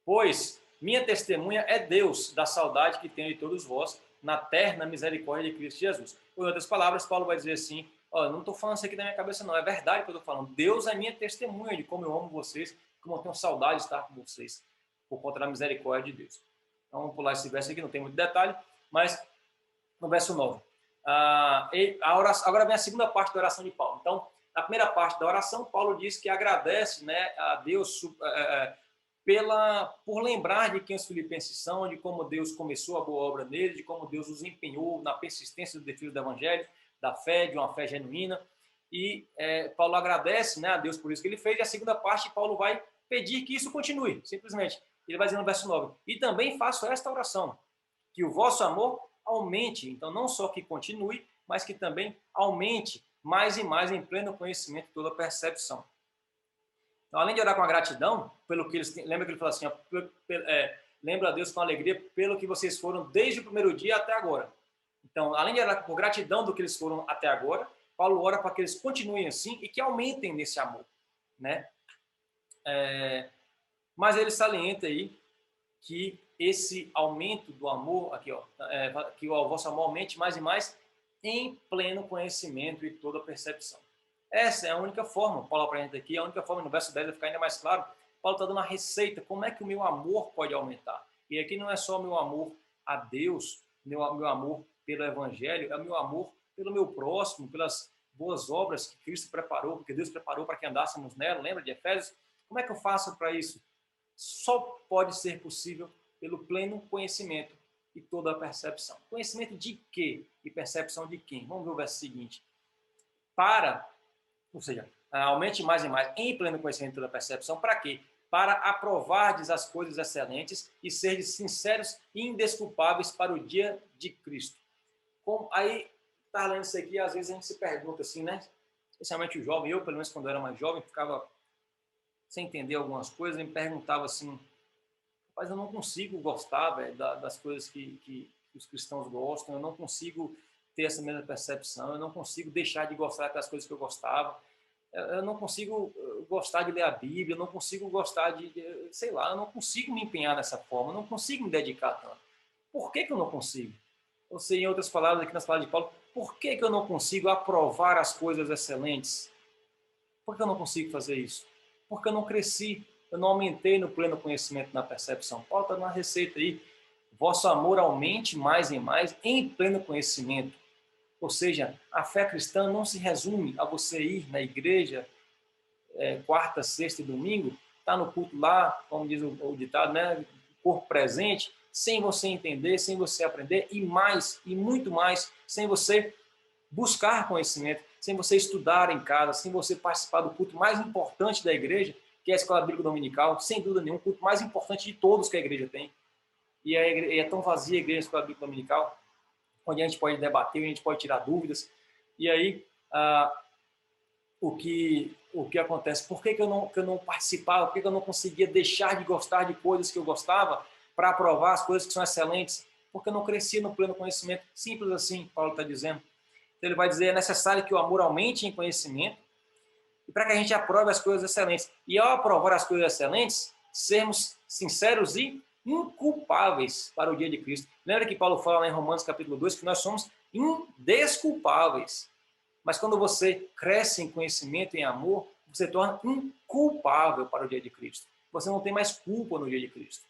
Pois minha testemunha é Deus da saudade que tenho de todos vós, na terna misericórdia de Cristo Jesus. Em outras palavras, Paulo vai dizer assim, ó, eu não estou falando isso aqui da minha cabeça não, é verdade que eu estou falando. Deus é minha testemunha de como eu amo vocês, como eu tenho saudade de estar com vocês, por conta da misericórdia de Deus. Então, vamos pular esse verso aqui, não tem muito detalhe, mas no verso 9. Agora vem a segunda parte da oração de Paulo. Então, na primeira parte da oração, Paulo diz que agradece, né, a Deus por lembrar de quem os filipenses são, de como Deus começou a boa obra neles, de como Deus os empenhou na persistência do defesa do evangelho, da fé, de uma fé genuína. E Paulo agradece, né, a Deus por isso que ele fez. E a segunda parte, Paulo vai pedir que isso continue, simplesmente. Ele vai dizer no verso 9, e também faço esta oração, que o vosso amor aumente. Então, não só que continue, mas que também aumente mais e mais em pleno conhecimento de toda percepção. Então, além de orar com a gratidão, pelo que eles lembra que ele fala assim, lembra a Deus com alegria pelo que vocês foram desde o primeiro dia até agora. Então, além de orar com gratidão do que eles foram até agora, Paulo ora para que eles continuem assim e que aumentem nesse amor, né? Mas ele salienta aí que esse aumento do amor, aqui, ó, que o vosso amor aumente mais e mais em pleno conhecimento e toda percepção. Essa é a única forma, Paulo apresenta aqui, a única forma, no verso 10 vai ficar ainda mais claro, Paulo está dando uma receita, como é que o meu amor pode aumentar? E aqui não é só o meu amor a Deus, meu amor pelo Evangelho, é o meu amor pelo meu próximo, pelas boas obras que Cristo preparou, que Deus preparou para que andássemos nela, lembra de Efésios? Como é que eu faço para isso? Só pode ser possível pelo pleno conhecimento e toda a percepção. Conhecimento de quê? E percepção de quem? Vamos ver o verso seguinte. Ou seja, aumente mais e mais em pleno conhecimento e toda a percepção, para quê? Para aprovardes as coisas excelentes e serdes sinceros e indesculpáveis para o dia de Cristo. Aí, tá lendo isso aqui, às vezes a gente se pergunta assim, né? Especialmente o jovem, eu, pelo menos quando eu era mais jovem, ficava sem entender algumas coisas, e me perguntava assim, mas eu não consigo gostar, véio, das coisas que os cristãos gostam, eu não consigo ter essa mesma percepção, eu não consigo deixar de gostar das coisas que eu gostava, eu não consigo gostar de ler a Bíblia, eu não consigo gostar sei lá, eu não consigo me empenhar dessa forma, eu não consigo me dedicar tanto. Por que eu não consigo? Ou seja, em outras palavras, aqui nas palavras de Paulo, por que eu não consigo aprovar as coisas excelentes? Por que eu não consigo fazer isso? Porque eu não cresci, eu não aumentei no pleno conhecimento, na percepção. Paulo está numa receita aí, vosso amor aumente mais e mais em pleno conhecimento. Ou seja, a fé cristã não se resume a você ir na igreja quarta, sexta e domingo, estar no culto lá, como diz o ditado, né, corpo presente, sem você entender, sem você aprender, e mais, e muito mais, sem você buscar conhecimento, sem você estudar em casa, sem você participar do culto mais importante da igreja, que é a Escola Bíblica Dominical, sem dúvida nenhuma, o culto mais importante de todos que a igreja tem. E é tão vazia a igreja, a Escola Bíblica Dominical, onde a gente pode debater, a gente pode tirar dúvidas. E aí, o que acontece? Por que eu não participava? Por que eu não conseguia deixar de gostar de coisas que eu gostava para aprovar as coisas que são excelentes? Porque eu não crescia no pleno conhecimento. Simples assim, Paulo está dizendo. Então ele vai dizer, é necessário que o amor aumente em conhecimento e para que a gente aprove as coisas excelentes. E ao aprovar as coisas excelentes, sermos sinceros e inculpáveis para o dia de Cristo. Lembra que Paulo fala lá em Romanos capítulo 2 que nós somos indesculpáveis. Mas quando você cresce em conhecimento e em amor, você se torna inculpável para o dia de Cristo. Você não tem mais culpa no dia de Cristo.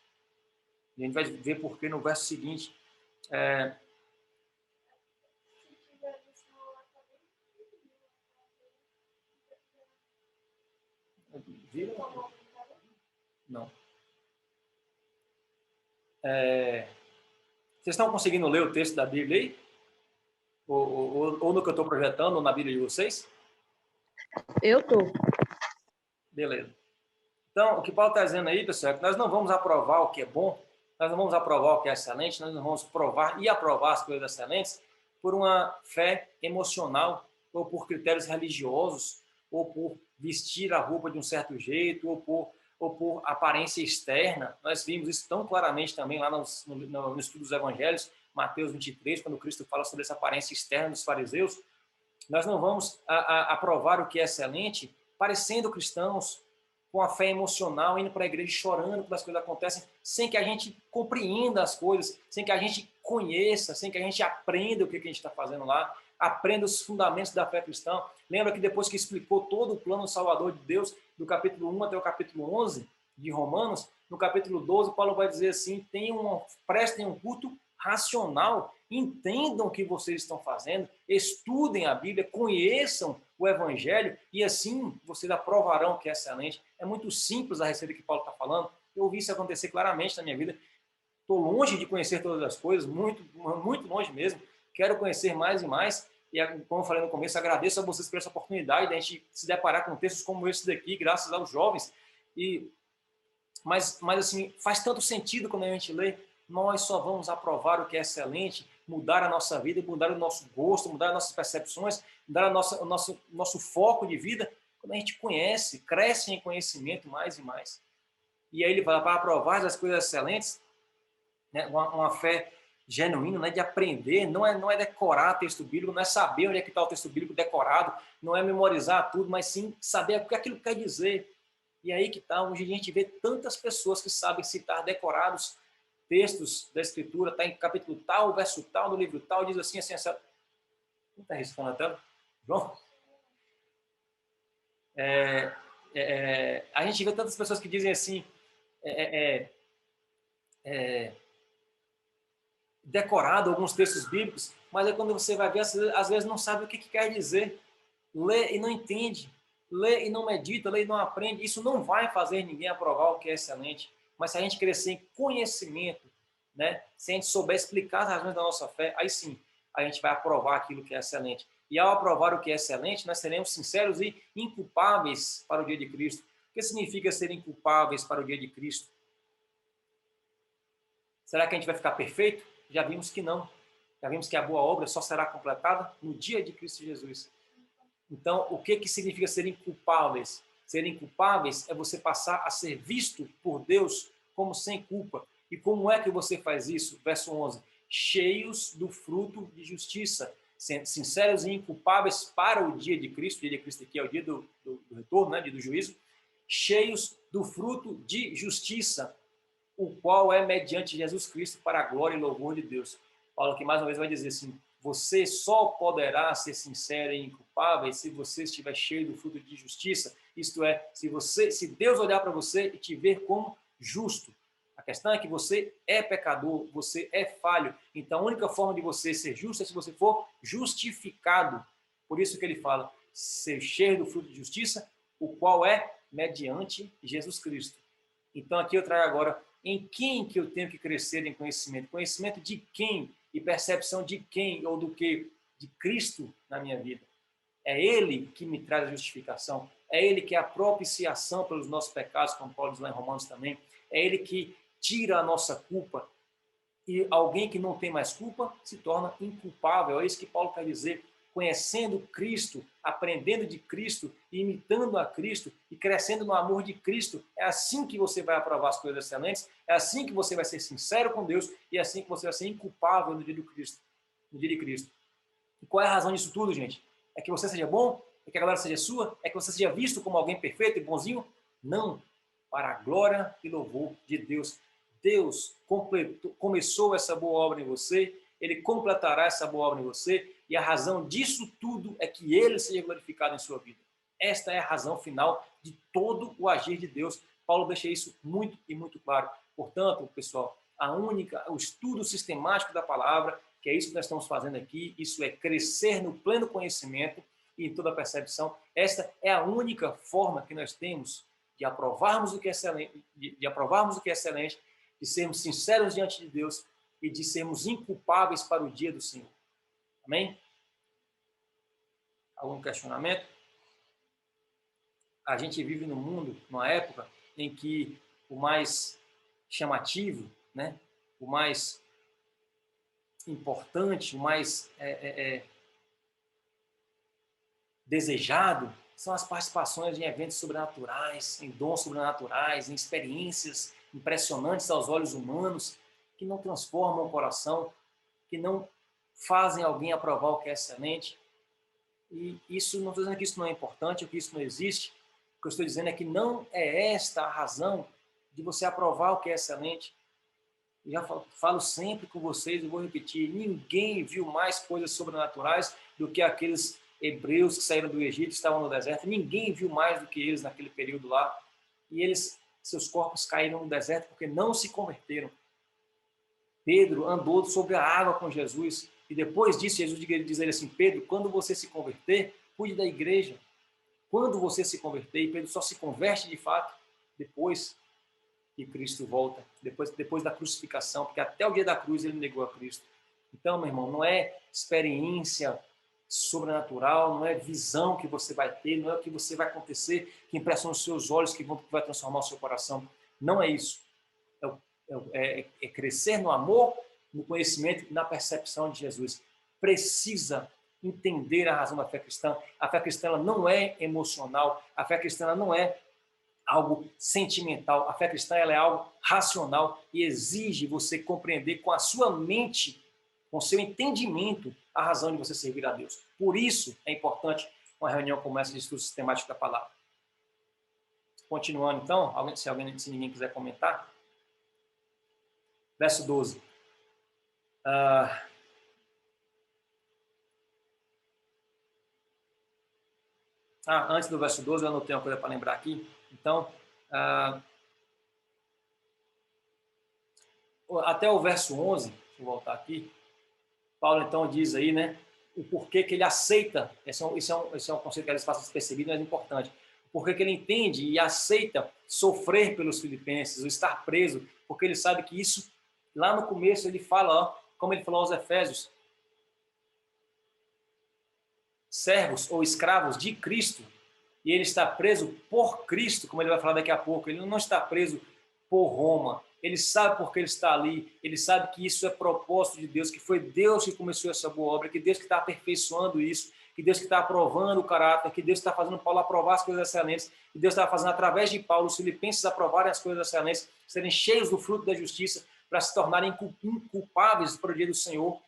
E a gente vai ver por que no verso seguinte. Viram? Não. Vocês estão conseguindo ler o texto da Bíblia aí? Ou no que eu estou projetando, ou na Bíblia de vocês? Eu tô. Beleza. Então, o que Paulo está dizendo aí, pessoal, é que nós não vamos aprovar o que é bom, nós não vamos aprovar o que é excelente, nós não vamos provar e aprovar as coisas excelentes por uma fé emocional, ou por critérios religiosos, ou por vestir a roupa de um certo jeito, ou por aparência externa. Nós vimos isso tão claramente também lá no estudo dos evangelhos, Mateus 23, quando Cristo fala sobre essa aparência externa dos fariseus. Nós não vamos aprovar o que é excelente parecendo cristãos, com a fé emocional, indo para a igreja chorando quando as coisas acontecem, sem que a gente compreenda as coisas, sem que a gente conheça, sem que a gente aprenda o que a gente está fazendo lá, aprenda os fundamentos da fé cristã. Lembra que depois que explicou todo o plano salvador de Deus, do capítulo 1 até o capítulo 11 de Romanos, no capítulo 12, Paulo vai dizer assim, prestem um culto racional, entendam o que vocês estão fazendo, estudem a Bíblia, conheçam o Evangelho e assim vocês aprovarão que é excelente. É muito simples a receita que Paulo está falando. Eu vi isso acontecer claramente na minha vida. Estou longe de conhecer todas as coisas, muito, muito longe mesmo. Quero conhecer mais e mais. E como eu falei no começo, agradeço a vocês por essa oportunidade de a gente se deparar com textos como esse daqui, graças aos jovens. Mas assim, faz tanto sentido quando a gente lê. Nós só vamos aprovar o que é excelente, mudar a nossa vida, mudar o nosso gosto, mudar as nossas percepções, mudar o nosso foco de vida, quando a gente conhece, cresce em conhecimento mais e mais. E aí ele fala, para aprovar as coisas excelentes, né, uma fé genuína, né, de aprender, não é decorar texto bíblico, não é saber onde é que está o texto bíblico decorado, não é memorizar tudo, mas sim saber o que aquilo quer dizer. E aí que está, hoje a gente vê tantas pessoas que sabem citar decorados textos da Escritura, está em capítulo tal, verso tal, do livro tal, diz assim, assim, assim. Não está riscando na tela? João? A gente vê tantas pessoas que dizem assim, decorado alguns textos bíblicos, mas aí quando você vai ver, às vezes não sabe o que quer dizer. Lê e não entende, lê e não medita, lê e não aprende. Isso não vai fazer ninguém aprovar o que é excelente. Mas se a gente crescer em conhecimento, né, se a gente souber explicar as razões da nossa fé, aí sim, a gente vai aprovar aquilo que é excelente. E ao aprovar o que é excelente, nós seremos sinceros e inculpáveis para o dia de Cristo. O que significa ser inculpáveis para o dia de Cristo? Será que a gente vai ficar perfeito? Já vimos que não. Já vimos que a boa obra só será completada no dia de Cristo Jesus. Então, o que significa ser inculpáveis? Ser inculpáveis é você passar a ser visto por Deus como sem culpa. E como é que você faz isso? Verso 11. Cheios do fruto de justiça, sinceros e inculpáveis para o dia de Cristo. O dia de Cristo aqui é o dia do retorno, né? Dia do juízo. Cheios do fruto de justiça, o qual é mediante Jesus Cristo para a glória e louvor de Deus. Paulo aqui mais uma vez vai dizer assim, você só poderá ser sincero e inculpável se você estiver cheio do fruto de justiça, isto é, se Deus olhar para você e te ver como justo. A questão é que você é pecador, você é falho, então a única forma de você ser justo é se você for justificado. Por isso que ele fala, ser cheio do fruto de justiça, o qual é mediante Jesus Cristo. Então aqui eu trago agora em quem que eu tenho que crescer em conhecimento. Conhecimento de quem e percepção de quem ou do que? De Cristo na minha vida. É Ele que me traz a justificação. É Ele que é a propiciação pelos nossos pecados, como Paulo diz lá em Romanos também. É Ele que tira a nossa culpa. E alguém que não tem mais culpa se torna inculpável. É isso que Paulo quer dizer. Conhecendo Cristo, aprendendo de Cristo, imitando a Cristo e crescendo no amor de Cristo. É assim que você vai aprovar as coisas excelentes, é assim que você vai ser sincero com Deus e é assim que você vai ser inculpável no dia de Cristo. No dia de Cristo. E qual é a razão disso tudo, gente? É que você seja bom? É que a glória seja sua? É que você seja visto como alguém perfeito e bonzinho? Não. Para a glória e louvor de Deus. Deus começou essa boa obra em você, Ele completará essa boa obra em você, e a razão disso tudo é que Ele seja glorificado em sua vida. Esta é a razão final de todo o agir de Deus. Paulo deixa isso muito e muito claro. Portanto, pessoal, o estudo sistemático da palavra, que é isso que nós estamos fazendo aqui, isso é crescer no pleno conhecimento e em toda a percepção. Esta é a única forma que nós temos de aprovarmos o que é excelente, de aprovarmos o que é excelente, de sermos sinceros diante de Deus e de sermos inculpáveis para o dia do Senhor. Amém? Algum questionamento? A gente vive num mundo, numa época, em que o mais chamativo, né, o mais importante, o mais desejado, são as participações em eventos sobrenaturais, em dons sobrenaturais, em experiências impressionantes aos olhos humanos, que não transformam o coração, que não fazem alguém aprovar o que é excelente. E isso, não estou dizendo que isso não é importante ou que isso não existe, O que eu estou dizendo é que não é esta a razão de você aprovar o que é excelente. Eu já falo sempre com vocês, eu vou repetir, ninguém viu mais coisas sobrenaturais do que aqueles hebreus que saíram do Egito e estavam no deserto. Ninguém viu mais do que eles naquele período lá. E seus corpos caíram no deserto porque não se converteram. Pedro andou sobre a água com Jesus. E depois disso, Jesus diz a ele assim, Pedro, quando você se converter, cuide da igreja. Quando você se converter, e Pedro só se converte de fato depois que Cristo volta, depois da crucificação, porque até o dia da cruz ele negou a Cristo. Então, meu irmão, não é experiência sobrenatural, não é visão que você vai ter, não é o que você vai acontecer, que impressiona os seus olhos, que vai transformar o seu coração. Não é isso. É crescer no amor, no conhecimento e na percepção de Jesus. Precisa entender a razão da fé cristã. A fé cristã ela não é emocional, a fé cristã ela não é algo sentimental. A fé cristã ela é algo racional e exige você compreender com a sua mente, com o seu entendimento, a razão de você servir a Deus. Por isso é importante uma reunião como essa de estudo sistemático da palavra. Continuando então, se ninguém quiser comentar, verso 12. Antes do verso 12, eu anotei uma coisa para lembrar aqui. Então, até o verso 11, deixa eu voltar aqui, Paulo então diz aí, né, o porquê que ele aceita, esse é um conceito que eles façam despercebido, mas é importante, o porquê que ele entende e aceita sofrer pelos filipenses, o estar preso, porque ele sabe que isso, lá no começo ele fala, como ele falou aos Efésios, servos ou escravos de Cristo, e ele está preso por Cristo, como ele vai falar daqui a pouco, ele não está preso por Roma, ele sabe porque ele está ali, ele sabe que isso é propósito de Deus, que foi Deus que começou essa boa obra, que Deus que está aperfeiçoando isso, que Deus que está aprovando o caráter, que Deus está fazendo Paulo aprovar as coisas excelentes, que Deus está fazendo através de Paulo os filipenses aprovarem as coisas excelentes, serem cheios do fruto da justiça, para se tornarem inculpáveis para o dia do Senhor.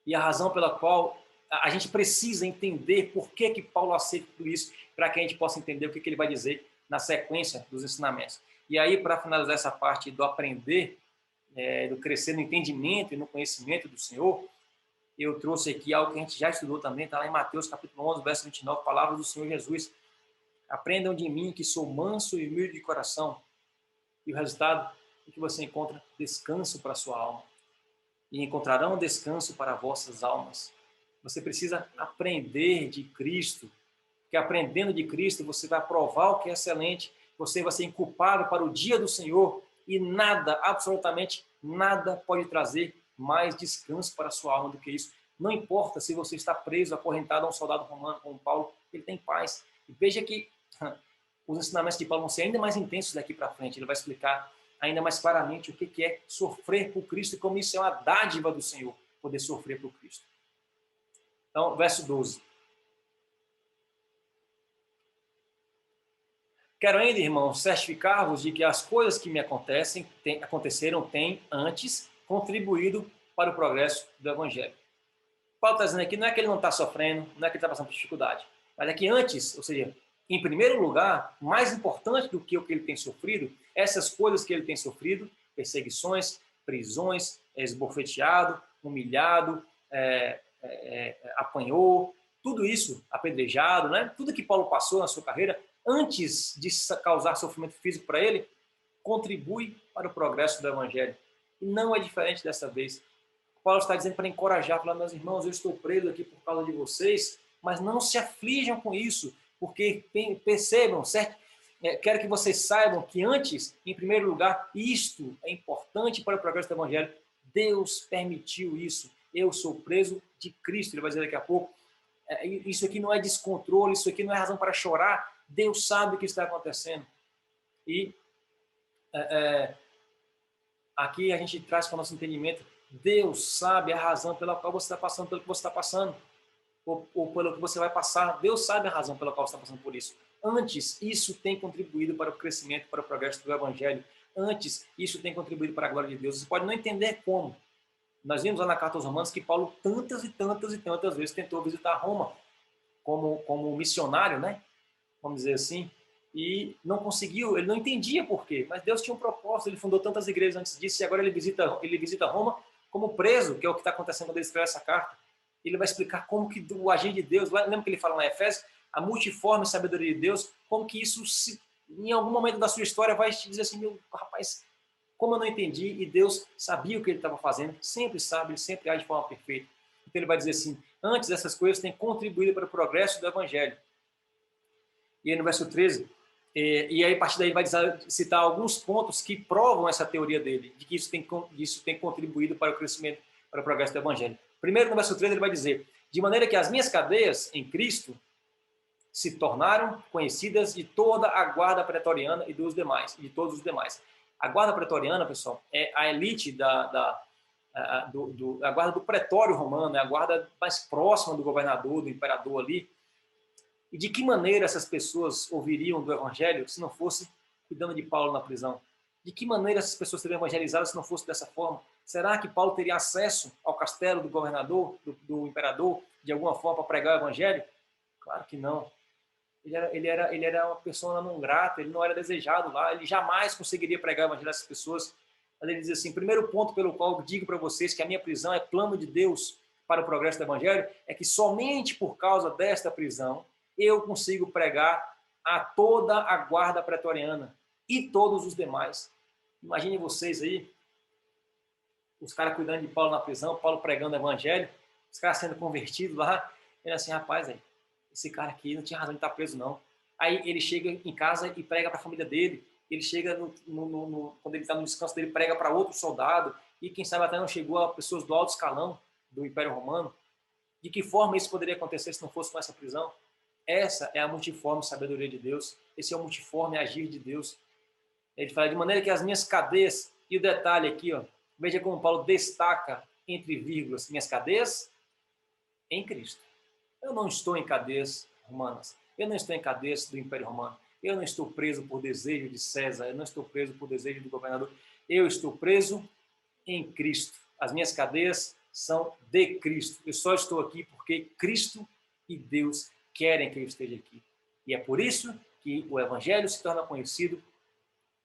E a razão pela qual a gente precisa entender por que Paulo aceita tudo isso, para que a gente possa entender o que ele vai dizer na sequência dos ensinamentos. E aí, para finalizar essa parte do aprender, do crescer no entendimento e no conhecimento do Senhor, eu trouxe aqui algo que a gente já estudou também, está lá em Mateus capítulo 11, verso 29, palavras do Senhor Jesus. Aprendam de mim que sou manso e humilde de coração. E o resultado é que você encontra descanso para a sua alma. E encontrarão descanso para vossas almas. Você precisa aprender de Cristo, porque aprendendo de Cristo você vai provar o que é excelente, você vai ser inculpado para o dia do Senhor e nada, absolutamente nada pode trazer mais descanso para a sua alma do que isso. Não importa se você está preso, acorrentado a um soldado romano como Paulo, ele tem paz. E veja que os ensinamentos de Paulo vão ser ainda mais intensos daqui para frente, ele vai explicar ainda mais claramente o que é sofrer por Cristo e como isso é uma dádiva do Senhor, poder sofrer por Cristo. Então, verso 12. Quero ainda, irmãos, certificar-vos de que as coisas que me aconteceram têm antes contribuído para o progresso do Evangelho. Paulo está dizendo aqui, não é que ele não está sofrendo, não é que ele está passando por dificuldade, mas é que antes, ou seja, em primeiro lugar, mais importante do que o que ele tem sofrido, essas coisas que ele tem sofrido, perseguições, prisões, esbofeteado, humilhado, apanhou, tudo isso, apedrejado, né? Tudo que Paulo passou na sua carreira, antes de causar sofrimento físico para ele, contribui para o progresso do Evangelho. E não é diferente dessa vez. Paulo está dizendo para encorajar, falando, meus irmãos, eu estou preso aqui por causa de vocês, mas não se aflijam com isso, porque percebam, certo? Quero que vocês saibam que antes, em primeiro lugar, isto é importante para o progresso do Evangelho. Deus permitiu isso. Eu sou preso de Cristo, ele vai dizer daqui a pouco. Isso aqui não é descontrole, isso aqui não é razão para chorar. Deus sabe o que está acontecendo. E aqui a gente traz para o nosso entendimento, Deus sabe a razão pela qual você está passando pelo que você está passando, ou pelo que você vai passar. Deus sabe a razão pela qual você está passando por isso. Antes, isso tem contribuído para o crescimento, para o progresso do Evangelho. Antes, isso tem contribuído para a glória de Deus. Você pode não entender como. Nós vimos lá na Carta aos Romanos que Paulo tantas e tantas e tantas vezes tentou visitar Roma como missionário, né? Vamos dizer assim, e não conseguiu, ele não entendia por quê, mas Deus tinha um propósito, ele fundou tantas igrejas antes disso, e agora ele visita Roma como preso, que é o que está acontecendo quando ele escreve essa carta. Ele vai explicar como que o agir de Deus, lembra que ele fala na Efésios, a multiforme sabedoria de Deus, como que isso, em algum momento da sua história, vai te dizer assim, meu rapaz, como eu não entendi, e Deus sabia o que ele estava fazendo, sempre sabe, ele sempre age de forma perfeita. Então ele vai dizer assim, antes dessas coisas tem contribuído para o progresso do Evangelho. E aí no verso 13, e aí a partir daí vai citar alguns pontos que provam essa teoria dele, de que isso tem contribuído para o crescimento, para o progresso do Evangelho. Primeiro, no verso 13, ele vai dizer, de maneira que as minhas cadeias em Cristo se tornaram conhecidas de toda a guarda pretoriana e dos demais, de todos os demais. A guarda pretoriana, pessoal, é a elite da guarda do pretório romano, é a guarda mais próxima do governador, do imperador ali. E de que maneira essas pessoas ouviriam do evangelho se não fosse cuidando de Paulo na prisão? De que maneira essas pessoas seriam evangelizadas se não fosse dessa forma? Será que Paulo teria acesso ao castelo do governador, do imperador, de alguma forma para pregar o evangelho? Claro que não. Ele era uma pessoa não grata, ele não era desejado lá, ele jamais conseguiria pregar o evangelho a essas pessoas. Mas ele diz assim, primeiro ponto pelo qual eu digo para vocês que a minha prisão é plano de Deus para o progresso do evangelho, é que somente por causa desta prisão eu consigo pregar a toda a guarda pretoriana e todos os demais. Imaginem vocês aí, os caras cuidando de Paulo na prisão, Paulo pregando o evangelho, os caras sendo convertidos lá, ele assim, rapaz, aí, esse cara aqui não tinha razão de estar preso, não. Aí ele chega em casa e prega para a família dele, ele chega, quando ele está no descanso dele, prega para outro soldado, e quem sabe até não chegou a pessoas do alto escalão do Império Romano. De que forma isso poderia acontecer se não fosse com essa prisão? Essa é a multiforme sabedoria de Deus, esse é o multiforme agir de Deus. Ele fala, de maneira que as minhas cadeias, e o detalhe aqui, ó, veja como Paulo destaca entre vírgulas, minhas cadeias em Cristo. Eu não estou em cadeias romanas, eu não estou em cadeias do Império Romano, eu não estou preso por desejo de César, eu não estou preso por desejo do governador, eu estou preso em Cristo. As minhas cadeias são de Cristo. Eu só estou aqui porque Cristo e Deus querem que eu esteja aqui. E é por isso que o Evangelho se torna conhecido,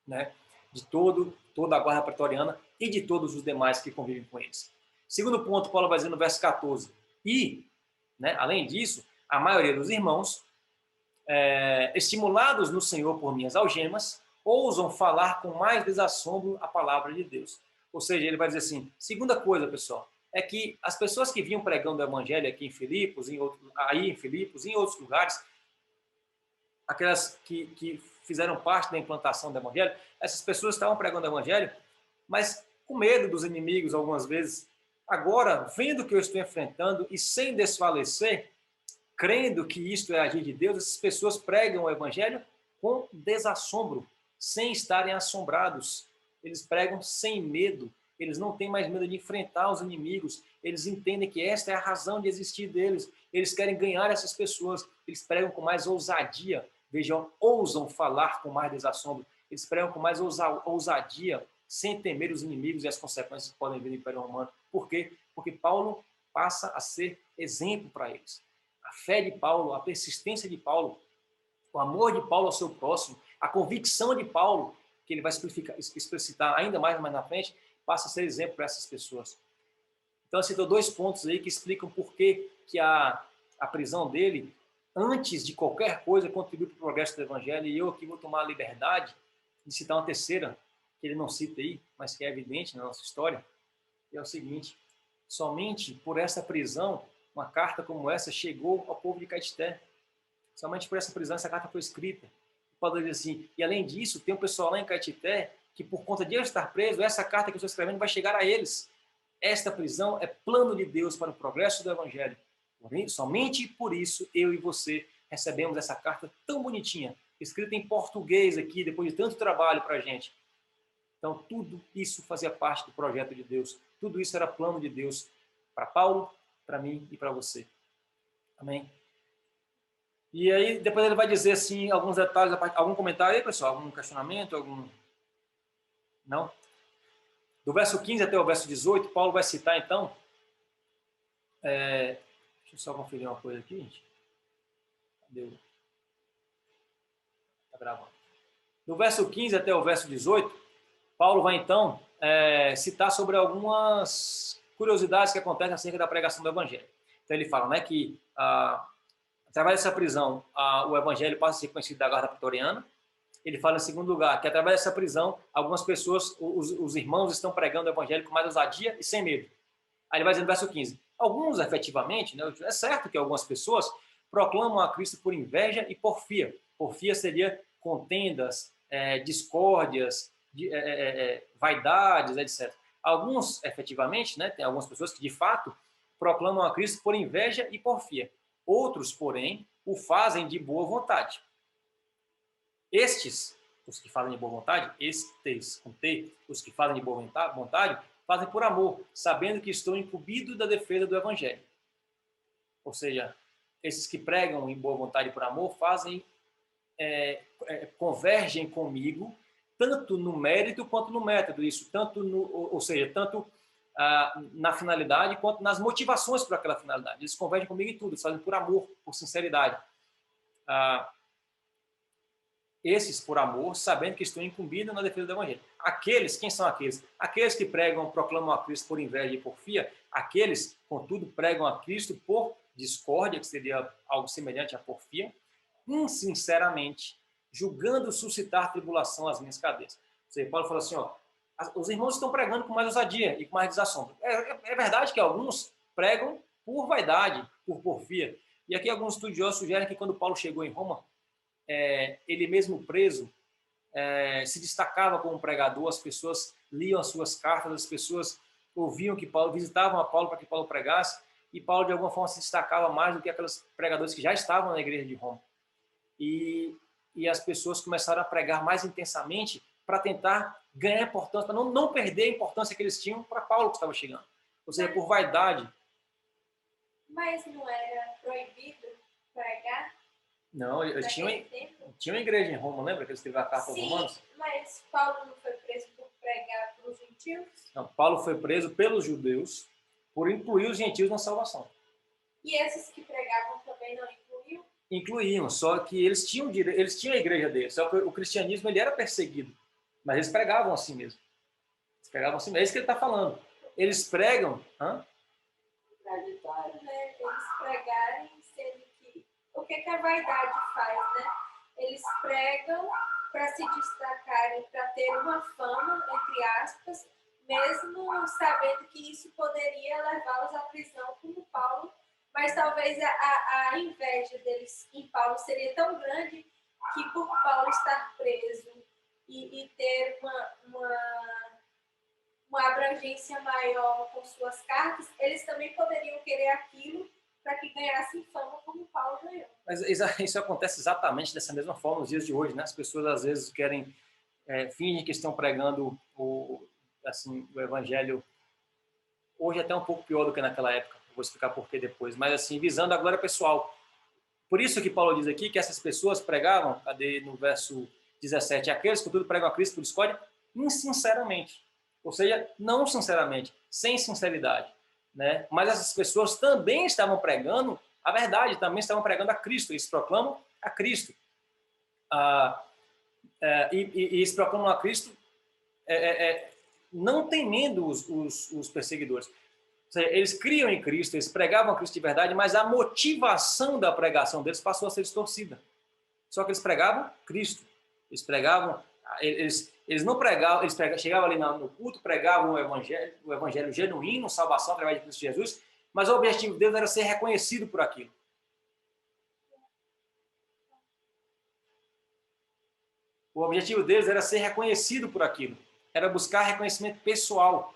né, de toda a guarda pretoriana e de todos os demais que convivem com eles. Segundo ponto, Paulo vai dizer no verso 14. E, né, além disso, a maioria dos irmãos, estimulados no Senhor por minhas algemas, ousam falar com mais desassombro a palavra de Deus. Ou seja, ele vai dizer assim, segunda coisa, pessoal, é que as pessoas que vinham pregando o evangelho aqui em Filipos, em outros lugares, aquelas que fizeram parte da implantação do evangelho, essas pessoas estavam pregando o evangelho, mas com medo dos inimigos algumas vezes. Agora, vendo o que eu estou enfrentando e sem desfalecer, crendo que isto é agir de Deus, essas pessoas pregam o evangelho com desassombro, sem estarem assombrados. Eles pregam sem medo. Eles não têm mais medo de enfrentar os inimigos. Eles entendem que esta é a razão de existir deles. Eles querem ganhar essas pessoas. Eles pregam com mais ousadia. Vejam, ousam falar com mais desassombro. Eles pregam com mais ousadia, sem temer os inimigos e as consequências que podem vir do Império Romano. Por quê? Porque Paulo passa a ser exemplo para eles. A fé de Paulo, a persistência de Paulo, o amor de Paulo ao seu próximo, a convicção de Paulo, que ele vai explicitar ainda mais na frente, passa a ser exemplo para essas pessoas. Então, eu citou dois pontos aí que explicam por que a prisão dele, antes de qualquer coisa, contribui para o progresso do evangelho. E eu aqui vou tomar a liberdade de citar uma terceira, que ele não cita aí, mas que é evidente na nossa história, que é o seguinte, somente por essa prisão, uma carta como essa chegou ao povo de Caetité. Somente por essa prisão essa carta foi escrita. Pode dizer assim, e além disso, tem um pessoal lá em Caetité que por conta de eu estar preso, essa carta que eu estou escrevendo vai chegar a eles. Esta prisão é plano de Deus para o progresso do evangelho. Porém, somente por isso eu e você recebemos essa carta tão bonitinha, escrita em português aqui, depois de tanto trabalho para a gente. Então, tudo isso fazia parte do projeto de Deus. Tudo isso era plano de Deus para Paulo, para mim e para você. Amém? E aí, depois ele vai dizer assim, alguns detalhes, algum comentário aí, pessoal? Algum questionamento? Não? Do verso 15 até o verso 18, Paulo vai citar, então... Deixa eu só conferir uma coisa aqui, gente. Deu. Tá gravando. Do verso 15 até o verso 18, Paulo vai então citar sobre algumas curiosidades que acontecem acerca da pregação do evangelho. Então ele fala, né, que através dessa prisão o evangelho passa a ser conhecido da guarda pretoriana. Ele fala, em segundo lugar, que através dessa prisão, algumas pessoas, os irmãos estão pregando o evangelho com mais ousadia e sem medo. Aí ele vai dizer no verso 15, alguns, efetivamente, né, é certo que algumas pessoas proclamam a Cristo por inveja e porfia. Porfia seria contendas, discórdias, vaidades, etc. Alguns, efetivamente, né, tem algumas pessoas que, de fato, proclamam a Cristo por inveja e porfia. Outros, porém, o fazem de boa vontade. Estes, os que fazem de boa vontade, os que fazem de boa vontade, fazem por amor, sabendo que estou incumbido da defesa do evangelho. Ou seja, esses que pregam em boa vontade por amor fazem, convergem comigo, tanto no mérito quanto no método. Isso, ou seja, tanto na finalidade quanto nas motivações para aquela finalidade. Eles convergem comigo em tudo, eles fazem por amor, por sinceridade. Esses por amor, sabendo que estou incumbido na defesa do evangelho. Aqueles, quem são aqueles? Aqueles que proclamam a Cristo por inveja e porfia, aqueles, contudo, pregam a Cristo por discórdia, que seria algo semelhante à porfia, insinceramente, julgando suscitar tribulação às minhas cadeias. Ou seja, Paulo fala assim, os irmãos estão pregando com mais ousadia e com mais desassombro. É verdade que alguns pregam por vaidade, por porfia. E aqui alguns estudiosos sugerem que quando Paulo chegou em Roma, ele mesmo preso, se destacava como pregador, as pessoas liam as suas cartas, as pessoas ouviam que Paulo, visitavam a Paulo para que Paulo pregasse, e Paulo de alguma forma se destacava mais do que aqueles pregadores que já estavam na igreja de Roma. E as pessoas começaram a pregar mais intensamente para tentar ganhar importância, para não perder a importância que eles tinham para Paulo que estava chegando. Ou seja, por vaidade. Mas não era proibido pregar? Não, eles tinham uma igreja em Roma, lembra que eles escreveram a carta aos Romanos? Sim, mas Paulo não foi preso por pregar para os gentios? Não, Paulo foi preso pelos judeus por incluir os gentios na salvação. E esses que pregavam também não incluíam? Incluíam, só que eles tinham a igreja deles, só que o cristianismo ele era perseguido, mas eles pregavam assim mesmo. Eles pregavam assim mesmo, é isso que ele está falando. Eles pregam... Contraditório, né? Eles pregarem sendo que... O que a vaidade faz, né? Eles pregam para se destacarem, para ter uma fama, entre aspas, mesmo sabendo que isso poderia levá-los à prisão, como Paulo, mas talvez a inveja deles em Paulo seria tão grande que por Paulo estar preso e ter uma abrangência maior com suas cartas, eles também poderiam querer aquilo para que ganhassem fama como Paulo ganhou. Mas isso acontece exatamente dessa mesma forma nos dias de hoje, né? As pessoas às vezes querem, fingem que estão pregando o evangelho, hoje até um pouco pior do que naquela época, vou explicar por que depois, mas assim, visando a glória pessoal. Por isso que Paulo diz aqui que essas pessoas pregavam, cadê no verso 17, aqueles que tudo pregam a Cristo por discórdia, insinceramente. Ou seja, não sinceramente, sem sinceridade. Né? Mas essas pessoas também estavam pregando a verdade, também estavam pregando a Cristo, eles proclamam a Cristo. E eles proclamam a Cristo não temendo os perseguidores. Ou seja, eles criam em Cristo, eles pregavam a Cristo de verdade, mas a motivação da pregação deles passou a ser distorcida. Só que eles pregavam Cristo. Eles pregavam, eles não pregavam, chegavam ali no culto, pregavam o evangelho genuíno, salvação através de Cristo Jesus, mas o objetivo deles era ser reconhecido por aquilo. O objetivo deles era ser reconhecido por aquilo. Era buscar reconhecimento pessoal.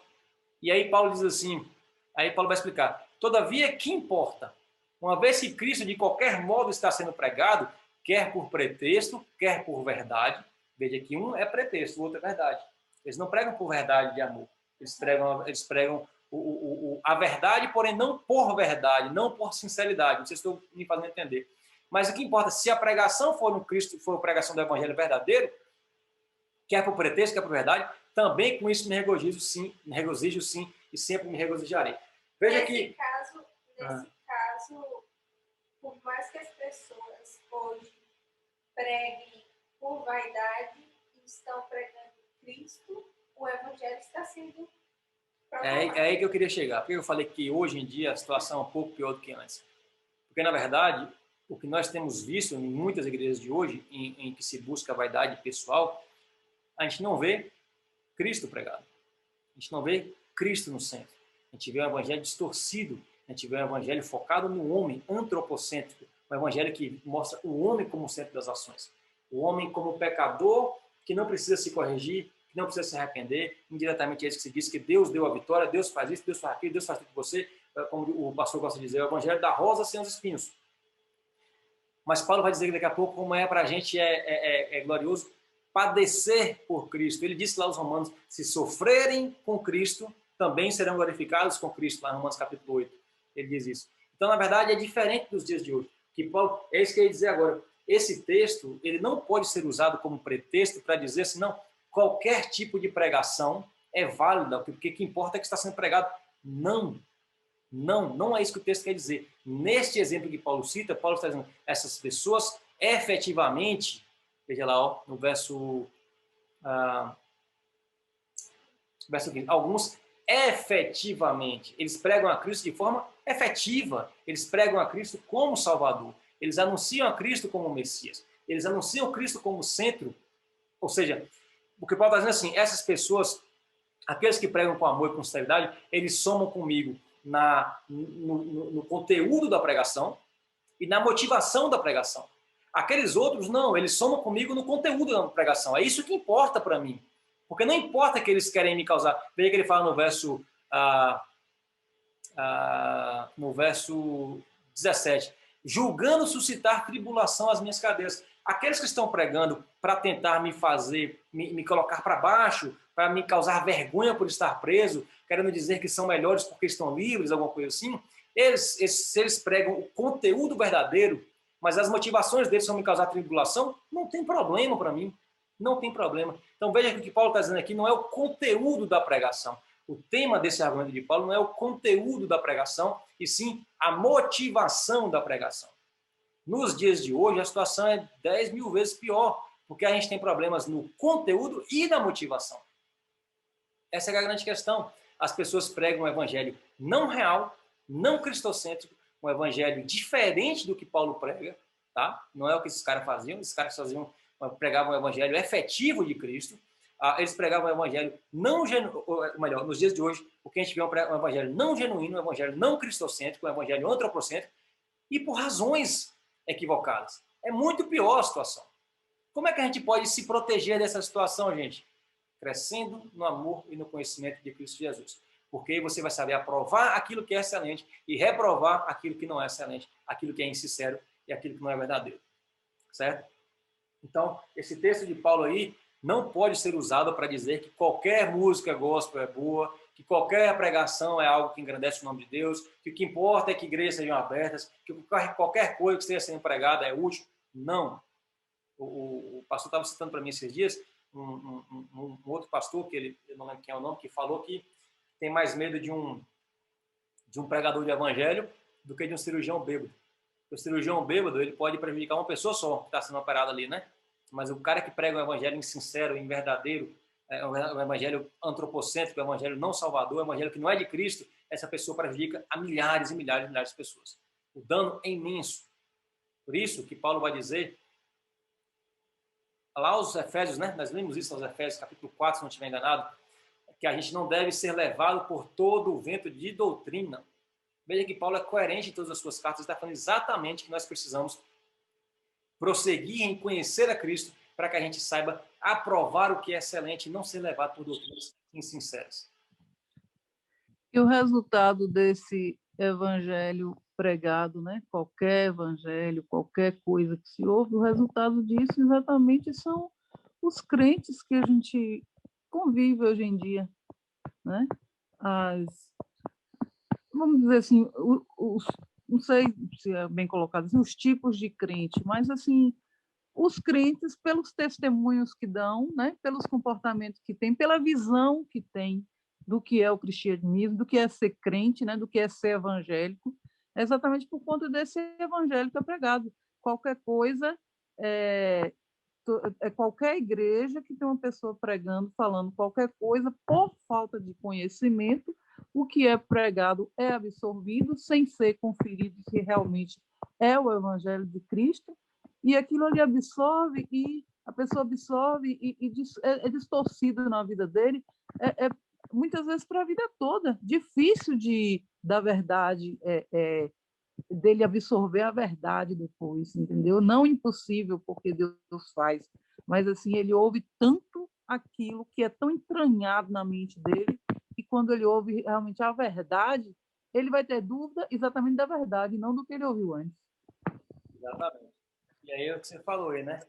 E aí Paulo diz assim, aí Paulo vai explicar, todavia, que importa? Uma vez que Cristo de qualquer modo está sendo pregado, quer por pretexto, quer por verdade, veja que um é pretexto, o outro é verdade. Eles não pregam por verdade de amor. Eles pregam a verdade, porém não por verdade, não por sinceridade. Não sei se estou me fazendo entender. Mas o que importa, se a pregação for no Cristo, for a pregação do evangelho verdadeiro, quer por pretexto, quer por verdade, também com isso me regozijo sim, e sempre me regozijarei. Veja Nesse caso, por mais que as pessoas hoje preguem por vaidade e estão pregando Cristo, o evangelho está sendo proclamado. É aí que eu queria chegar. Porque eu falei que hoje em dia a situação é um pouco pior do que antes. Porque, na verdade, o que nós temos visto em muitas igrejas de hoje, em que se busca a vaidade pessoal, a gente não vê Cristo pregado. A gente não vê Cristo no centro. A gente vê um evangelho distorcido. A gente vê um evangelho focado no homem, antropocêntrico. Um evangelho que mostra o homem como centro das ações. O homem como pecador que não precisa se corrigir, que não precisa se arrepender. Indiretamente é isso que se diz, que Deus deu a vitória, Deus faz isso, Deus faz aquilo, Deus faz tudo por você. Como o pastor gosta de dizer, é o evangelho da rosa sem os espinhos. Mas Paulo vai dizer que daqui a pouco, como para a gente é glorioso, padecer por Cristo. Ele disse lá aos Romanos, se sofrerem com Cristo, também serão glorificados com Cristo, lá em Romanos capítulo 8. Ele diz isso. Então, na verdade, é diferente dos dias de hoje. Que Paulo, é isso que eu ia dizer agora. Esse texto, ele não pode ser usado como pretexto para dizer assim, não, qualquer tipo de pregação é válida, porque o que importa é que está sendo pregado. Não é isso que o texto quer dizer. Neste exemplo que Paulo cita, Paulo está dizendo, essas pessoas efetivamente, veja lá, ó, no verso 15, alguns efetivamente, eles pregam a Cristo de forma efetiva, eles pregam a Cristo como Salvador, eles anunciam a Cristo como Messias, eles anunciam Cristo como centro, ou seja, o que Paulo está dizendo assim, essas pessoas, aqueles que pregam com amor e com sinceridade, eles somam comigo no conteúdo da pregação e na motivação da pregação. Aqueles outros, não, eles somam comigo no conteúdo da pregação. É isso que importa para mim. Porque não importa que eles querem me causar. Veja que ele fala no verso 17. Julgando suscitar tribulação às minhas cadeias. Aqueles que estão pregando para tentar me fazer, me colocar para baixo, para me causar vergonha por estar preso, querendo dizer que são melhores porque estão livres, alguma coisa assim, se eles pregam o conteúdo verdadeiro, mas as motivações deles são me causar tribulação, não tem problema para mim. Não tem problema. Então veja que o que Paulo está dizendo aqui não é o conteúdo da pregação. O tema desse argumento de Paulo não é o conteúdo da pregação, e sim a motivação da pregação. Nos dias de hoje, a situação é 10 mil vezes pior, porque a gente tem problemas no conteúdo e na motivação. Essa é a grande questão. As pessoas pregam um evangelho não real, não cristocêntrico, um evangelho diferente do que Paulo prega, tá? Não é o que esses caras faziam. Esses caras pregavam um evangelho efetivo de Cristo. Eles pregavam um evangelho não genuíno, melhor, nos dias de hoje, o que a gente vê é um evangelho não genuíno, um evangelho não cristocêntrico, um evangelho antropocêntrico, e por razões equivocadas. É muito pior a situação. Como é que a gente pode se proteger dessa situação, gente? Crescendo no amor e no conhecimento de Cristo Jesus. Porque aí você vai saber aprovar aquilo que é excelente e reprovar aquilo que não é excelente, aquilo que é insincero e aquilo que não é verdadeiro. Certo? Então, esse texto de Paulo aí não pode ser usado para dizer que qualquer música gospel é boa, que qualquer pregação é algo que engrandece o nome de Deus, que o que importa é que igrejas sejam abertas, que qualquer coisa que esteja sendo pregada é útil. Não. O pastor estava citando para mim esses dias, um outro pastor, eu não lembro quem é o nome, que falou que tem mais medo de um pregador de evangelho do que de um cirurgião bêbado. O cirurgião bêbado, ele pode prejudicar uma pessoa só que está sendo operada ali, né? Mas o cara que prega um evangelho insincero, inverdadeiro, um evangelho antropocêntrico, um evangelho não salvador, um evangelho que não é de Cristo, essa pessoa prejudica a milhares e milhares e milhares de pessoas. O dano é imenso. Por isso que Paulo vai dizer, lá aos Efésios, né? Nós lemos isso aos Efésios, capítulo 4, se não estiver enganado, que a gente não deve ser levado por todo o vento de doutrina. Veja que Paulo é coerente em todas as suas cartas, está falando exatamente que nós precisamos prosseguir em conhecer a Cristo para que a gente saiba aprovar o que é excelente e não ser levado por doutrinas insinceras. E o resultado desse evangelho pregado, né? Qualquer evangelho, qualquer coisa que se ouve, o resultado disso exatamente são os crentes que a gente convive hoje em dia, né? Vamos dizer assim, não sei se é bem colocado assim, os tipos de crente, mas assim, os crentes pelos testemunhos que dão, né? Pelos comportamentos que têm, pela visão que têm do que é o cristianismo, do que é ser crente, né? Do que é ser evangélico, é exatamente por conta desse evangelho que é pregado. qualquer coisa, qualquer igreja que tem uma pessoa pregando, falando qualquer coisa, por falta de conhecimento, o que é pregado é absorvido sem ser conferido se realmente é o Evangelho de Cristo, e aquilo ali absorve, e a pessoa absorve e é distorcido na vida dele, muitas vezes para a vida toda. Difícil da verdade, dele absorver a verdade depois, entendeu? Não impossível, porque Deus faz, mas assim, ele ouve tanto aquilo que é tão entranhado na mente dele, que quando ele ouve realmente a verdade, ele vai ter dúvida exatamente da verdade, não do que ele ouviu antes. Exatamente. E aí é o que você falou aí, né?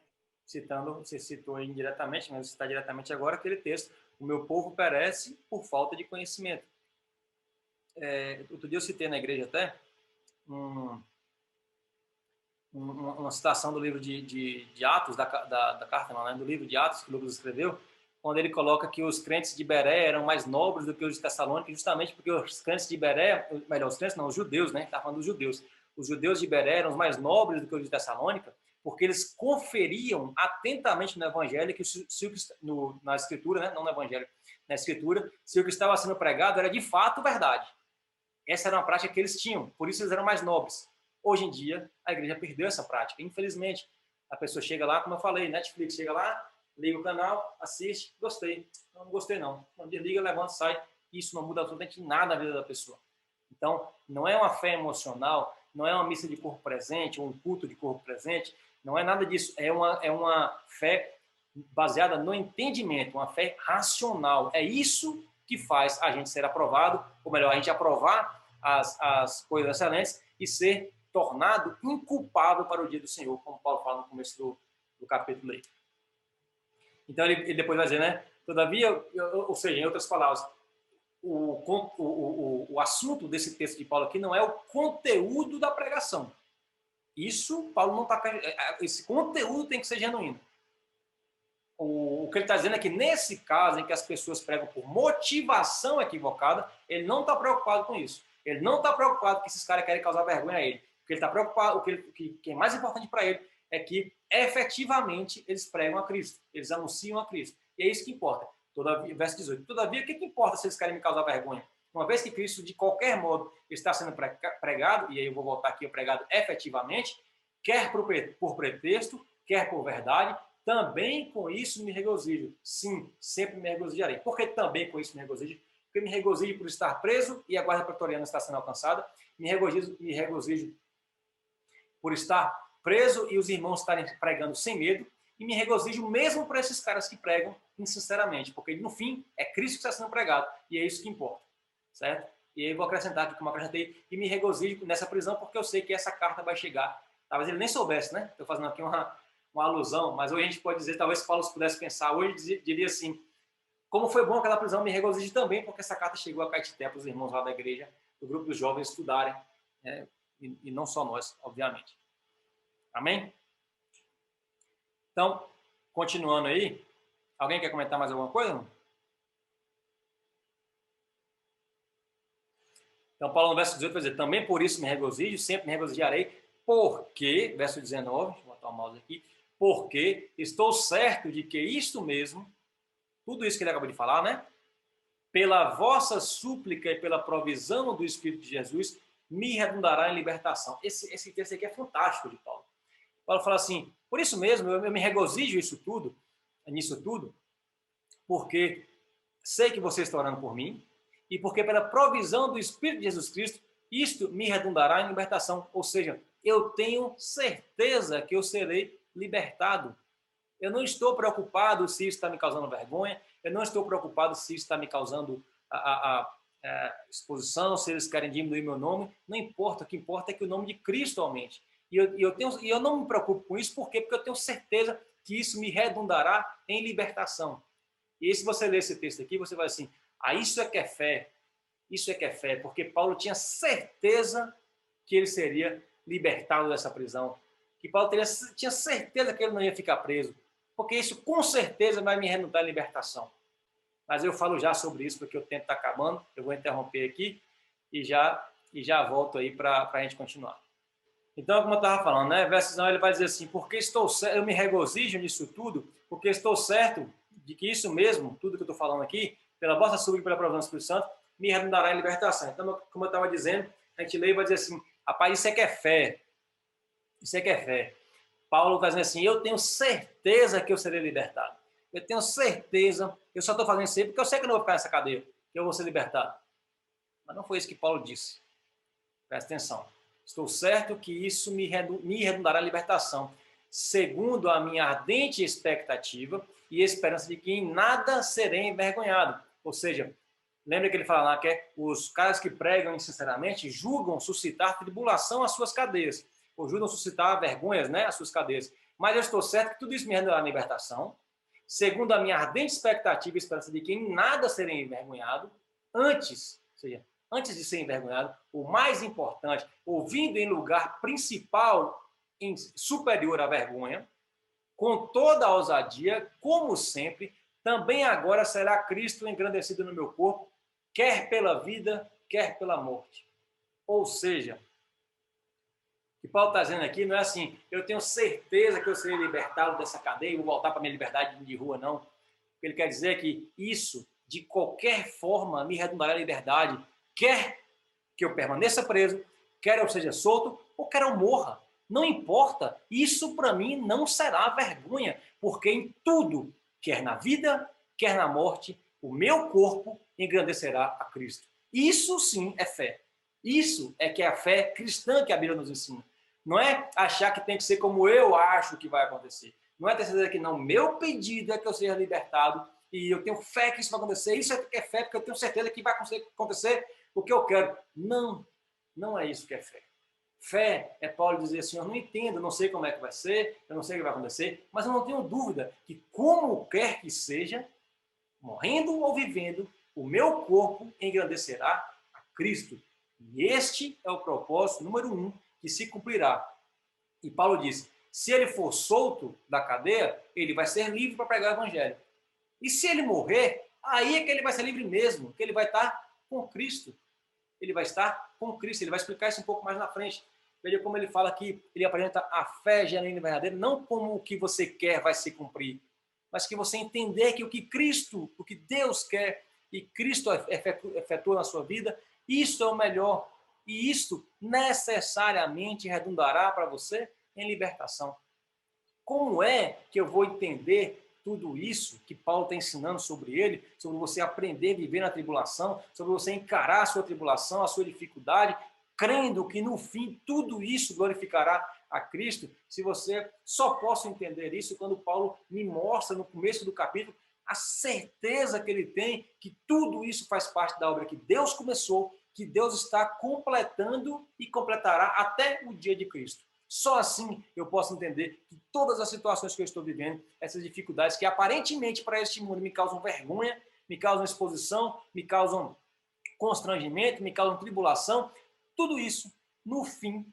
Você citou indiretamente, mas você está diretamente agora aquele texto: o meu povo perece por falta de conhecimento. Outro dia eu citei na igreja até uma citação do livro de Atos, da carta, não, né? Do livro de Atos que Lucas escreveu, quando ele coloca que os crentes de Beré eram mais nobres do que os de Tessalônica, justamente porque os crentes de Beré, melhor, os crentes não, os judeus, né? Está falando dos judeus. Os judeus de Beré eram os mais nobres do que os de Tessalônica, porque eles conferiam atentamente no Evangelho, na Escritura, né? Não no Evangelho, na Escritura, se o que estava sendo pregado era de fato verdade. Essa era uma prática que eles tinham, por isso eles eram mais nobres. Hoje em dia, a igreja perdeu essa prática. Infelizmente, a pessoa chega lá, como eu falei, Netflix, chega lá, liga o canal, assiste, gostei. Não gostei não. Quando desliga, levanta, sai. Isso não muda absolutamente nada na vida da pessoa. Então, não é uma fé emocional, não é uma missa de corpo presente, ou um culto de corpo presente, não é nada disso. É uma fé baseada no entendimento, uma fé racional. É isso que faz a gente ser aprovado, ou melhor, a gente aprovar as coisas excelentes e ser tornado inculpável para o dia do Senhor, como Paulo fala no começo do capítulo aí. Então ele depois vai dizer, né? Todavia, ou seja, em outras palavras, o assunto desse texto de Paulo aqui não é o conteúdo da pregação. Isso, Paulo não está... Esse conteúdo tem que ser genuíno. O que ele está dizendo é que nesse caso em que as pessoas pregam por motivação equivocada, ele não está preocupado com isso. Ele não está preocupado que esses caras querem causar vergonha a ele. O que ele está preocupado, o que é mais importante para ele é que efetivamente eles pregam a Cristo, eles anunciam a Cristo. E é isso que importa. Todavia, verso 18. Todavia, o que importa se eles querem me causar vergonha? Uma vez que Cristo, de qualquer modo, está sendo pregado, e aí eu vou voltar aqui, pregado efetivamente, quer por pretexto, quer por verdade, também com isso me regozijo. Sim, sempre me regozijarei. Por que também com isso me regozijo? Porque me regozijo por estar preso e a guarda pretoriana está sendo alcançada. Me regozijo por estar preso e os irmãos estarem pregando sem medo. E me regozijo mesmo por esses caras que pregam insinceramente. Porque, no fim, é Cristo que está sendo pregado. E é isso que importa. Certo? E aí eu vou acrescentar aqui, como eu acrescentei, e me regozijo nessa prisão porque eu sei que essa carta vai chegar. Talvez ele nem soubesse, né? Estou fazendo aqui uma alusão, mas hoje a gente pode dizer, talvez Paulo pudesse pensar, hoje diria assim, como foi bom aquela prisão, me regozijo também, porque essa carta chegou a Caetité para os irmãos lá da igreja, do grupo dos jovens estudarem, né? E não só nós, obviamente. Amém? Então, continuando aí, alguém quer comentar mais alguma coisa? Então, Paulo no verso 18 vai dizer, também por isso me regozijo, sempre me regozijarei, porque, verso 19, deixa eu botar o mouse aqui, porque estou certo de que isto mesmo, tudo isso que ele acabou de falar, né? Pela vossa súplica e pela provisão do Espírito de Jesus, me redundará em libertação. Esse texto aqui é fantástico de Paulo. Paulo fala assim, por isso mesmo, eu me regozijo nisso tudo, porque sei que você está orando por mim, e porque pela provisão do Espírito de Jesus Cristo, isto me redundará em libertação. Ou seja, eu tenho certeza que eu serei libertado. Eu não estou preocupado se isso está me causando vergonha, eu não estou preocupado se isso está me causando a exposição, se eles querem diminuir meu nome, não importa, o que importa é que o nome de Cristo aumente. E eu não me preocupo com isso, por quê? Porque eu tenho certeza que isso me redundará em libertação. E aí, se você ler esse texto aqui, você vai assim, isso é que é fé, porque Paulo tinha certeza que ele seria libertado dessa prisão, que Paulo tinha certeza que ele não ia ficar preso, porque isso com certeza vai me redundar em libertação. Mas eu falo já sobre isso, porque o tempo está acabando, eu vou interromper aqui e já volto aí para a gente continuar. Então, como eu estava falando, né? Verso 9, ele vai dizer assim, porque eu me regozijo nisso tudo, porque estou certo de que isso mesmo, tudo que eu estou falando aqui, pela vossa súplica e pela provisão do Espírito Santo, me redundará em libertação. Então, como eu estava dizendo, a gente lê e vai dizer assim, rapaz, isso é que é fé. Isso é que é fé. Paulo está dizendo assim, eu tenho certeza que eu serei libertado. Eu tenho certeza, eu só estou fazendo isso aí porque eu sei que eu não vou ficar nessa cadeia, que eu vou ser libertado. Mas não foi isso que Paulo disse. Presta atenção. Estou certo que isso me redundará em libertação, segundo a minha ardente expectativa e esperança de que em nada serei envergonhado. Ou seja, lembra que ele fala lá que os caras que pregam insinceramente julgam suscitar tribulação às suas cadeias, ou julgam suscitar vergonhas, né, às suas cadeias. Mas eu estou certo que tudo isso me renderá libertação, segundo a minha ardente expectativa e esperança de que em nada serei envergonhado, antes, ou seja, antes de ser envergonhado, o mais importante, ouvindo em lugar principal, superior à vergonha, com toda a ousadia, como sempre, também agora será Cristo engrandecido no meu corpo, quer pela vida, quer pela morte. Ou seja, o que Paulo está dizendo aqui não é assim, eu tenho certeza que eu serei libertado dessa cadeia e vou voltar para a minha liberdade de rua, não. O que ele quer dizer é que isso, de qualquer forma, me redundará em liberdade, quer que eu permaneça preso, quer eu seja solto ou quer eu morra. Não importa, isso para mim não será vergonha, porque em tudo, quer na vida, quer na morte, o meu corpo engrandecerá a Cristo. Isso sim é fé. Isso é que é a fé cristã que a Bíblia nos ensina. Não é achar que tem que ser como eu acho que vai acontecer. Não é ter certeza que não, meu pedido é que eu seja libertado e eu tenho fé que isso vai acontecer. Isso é que é fé, porque eu tenho certeza que vai acontecer o que eu quero. Não, não é isso que é fé. Fé é Paulo dizer assim, eu não entendo, não sei como é que vai ser, eu não sei o que vai acontecer, mas eu não tenho dúvida que como quer que seja, morrendo ou vivendo, o meu corpo engrandecerá a Cristo. E este é o propósito número 1 que se cumprirá. E Paulo diz, se ele for solto da cadeia, ele vai ser livre para pregar o evangelho. E se ele morrer, aí é que ele vai ser livre mesmo, que ele vai estar com Cristo. Ele vai estar com Cristo. Ele vai explicar isso um pouco mais na frente. Veja como ele fala que ele apresenta a fé genuína e verdadeira, não como o que você quer vai se cumprir, mas que você entender que o que Cristo, o que Deus quer e Cristo efetua na sua vida, isso é o melhor. E isto necessariamente redundará para você em libertação. Como é que eu vou entender tudo isso que Paulo está ensinando sobre ele, sobre você aprender a viver na tribulação, sobre você encarar a sua tribulação, a sua dificuldade, crendo que no fim tudo isso glorificará a Cristo? Se você só posso entender isso quando Paulo me mostra no começo do capítulo a certeza que ele tem que tudo isso faz parte da obra que Deus começou, que Deus está completando e completará até o dia de Cristo. Só assim eu posso entender que todas as situações que eu estou vivendo, essas dificuldades que aparentemente para este mundo me causam vergonha, me causam exposição, me causam constrangimento, me causam tribulação, tudo isso, no fim,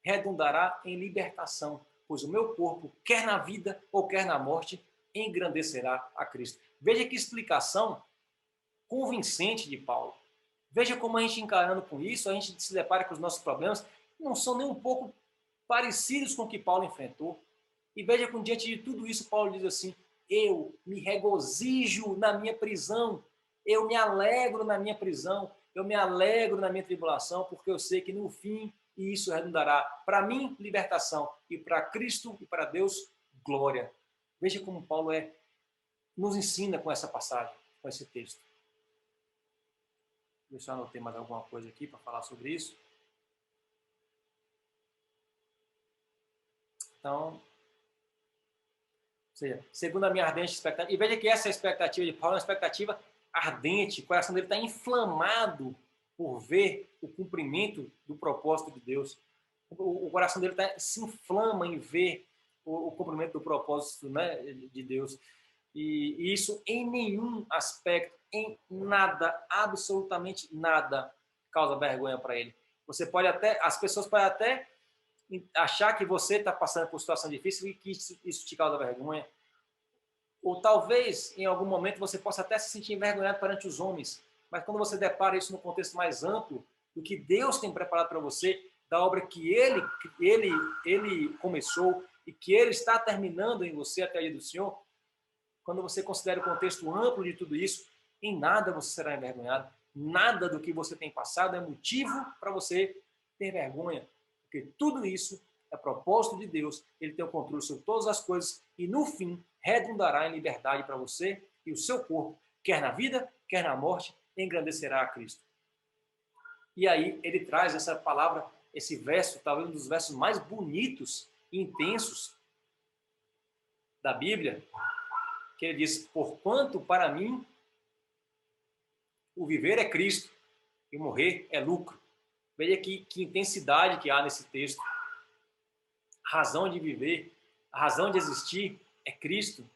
redundará em libertação, pois o meu corpo, quer na vida ou quer na morte, engrandecerá a Cristo. Veja que explicação convincente de Paulo. Veja como a gente encarando com isso, a gente se depara com os nossos problemas, não são nem um pouco parecidos com o que Paulo enfrentou. E veja que diante de tudo isso, Paulo diz assim, eu me regozijo na minha prisão, eu me alegro na minha prisão, eu me alegro na minha tribulação, porque eu sei que no fim isso redundará para mim libertação e para Cristo e para Deus glória. Veja como Paulo nos ensina com essa passagem, com esse texto. Deixa eu anotar mais alguma coisa aqui para falar sobre isso. Então, ou seja, segundo a minha ardente expectativa, e veja que essa expectativa de Paulo é uma expectativa ardente, o coração dele está inflamado por ver o cumprimento do propósito de Deus. O coração dele se inflama em ver o cumprimento do propósito, né, de Deus. E isso em nenhum aspecto, em nada, absolutamente nada, causa vergonha para ele. As pessoas podem até achar que você está passando por situação difícil e que isso te causa vergonha. Ou talvez, em algum momento, você possa até se sentir envergonhado perante os homens. Mas quando você depara isso no contexto mais amplo, do que Deus tem preparado para você, da obra que ele começou e que ele está terminando em você até o dia do Senhor, quando você considera o contexto amplo de tudo isso, em nada você será envergonhado. Nada do que você tem passado é motivo para você ter vergonha, porque tudo isso é propósito de Deus. Ele tem o controle sobre todas as coisas e, no fim, redundará em liberdade para você e o seu corpo, quer na vida, quer na morte, engrandecerá a Cristo. E aí ele traz essa palavra, esse verso, talvez um dos versos mais bonitos e intensos da Bíblia, que ele diz: porquanto para mim o viver é Cristo e morrer é lucro. Veja que intensidade que há nesse texto. A razão de viver, a razão de existir é Cristo.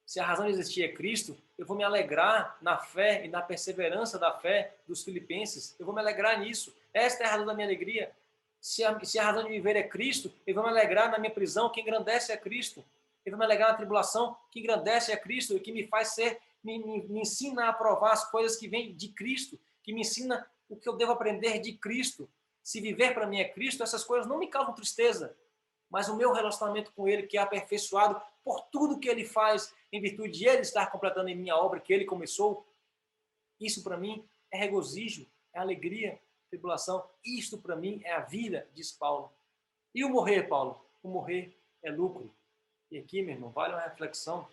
Se a razão de existir é Cristo, eu vou me alegrar na fé e na perseverança da fé dos filipenses. Eu vou me alegrar nisso. Esta é a razão da minha alegria. Se a razão de viver é Cristo, eu vou me alegrar na minha prisão, que engrandece é Cristo. Eu vou me alegrar na tribulação, que engrandece é Cristo e que me faz ser, me ensina a aprovar as coisas que vêm de Cristo, que me ensina o que eu devo aprender de Cristo. Se viver para mim é Cristo, essas coisas não me causam tristeza, mas o meu relacionamento com Ele, que é aperfeiçoado por tudo que Ele faz, em virtude de Ele estar completando em minha obra que Ele começou, isso para mim é regozijo, é alegria, tribulação. Isto para mim é a vida, diz Paulo. E o morrer, Paulo? O morrer é lucro. E aqui, meu irmão, vale uma reflexão.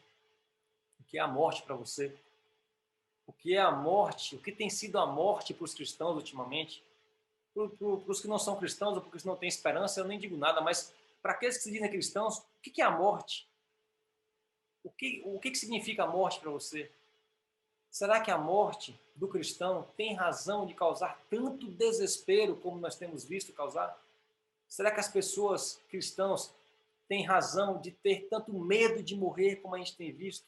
O que é a morte para você? O que é a morte? O que tem sido a morte para os cristãos ultimamente? Para os que não são cristãos ou para os que não têm esperança, eu nem digo nada, mas para aqueles que se dizem cristãos, o que é a morte? O que significa a morte para você? Será que a morte do cristão tem razão de causar tanto desespero como nós temos visto causar? Será que as pessoas cristãs têm razão de ter tanto medo de morrer como a gente tem visto?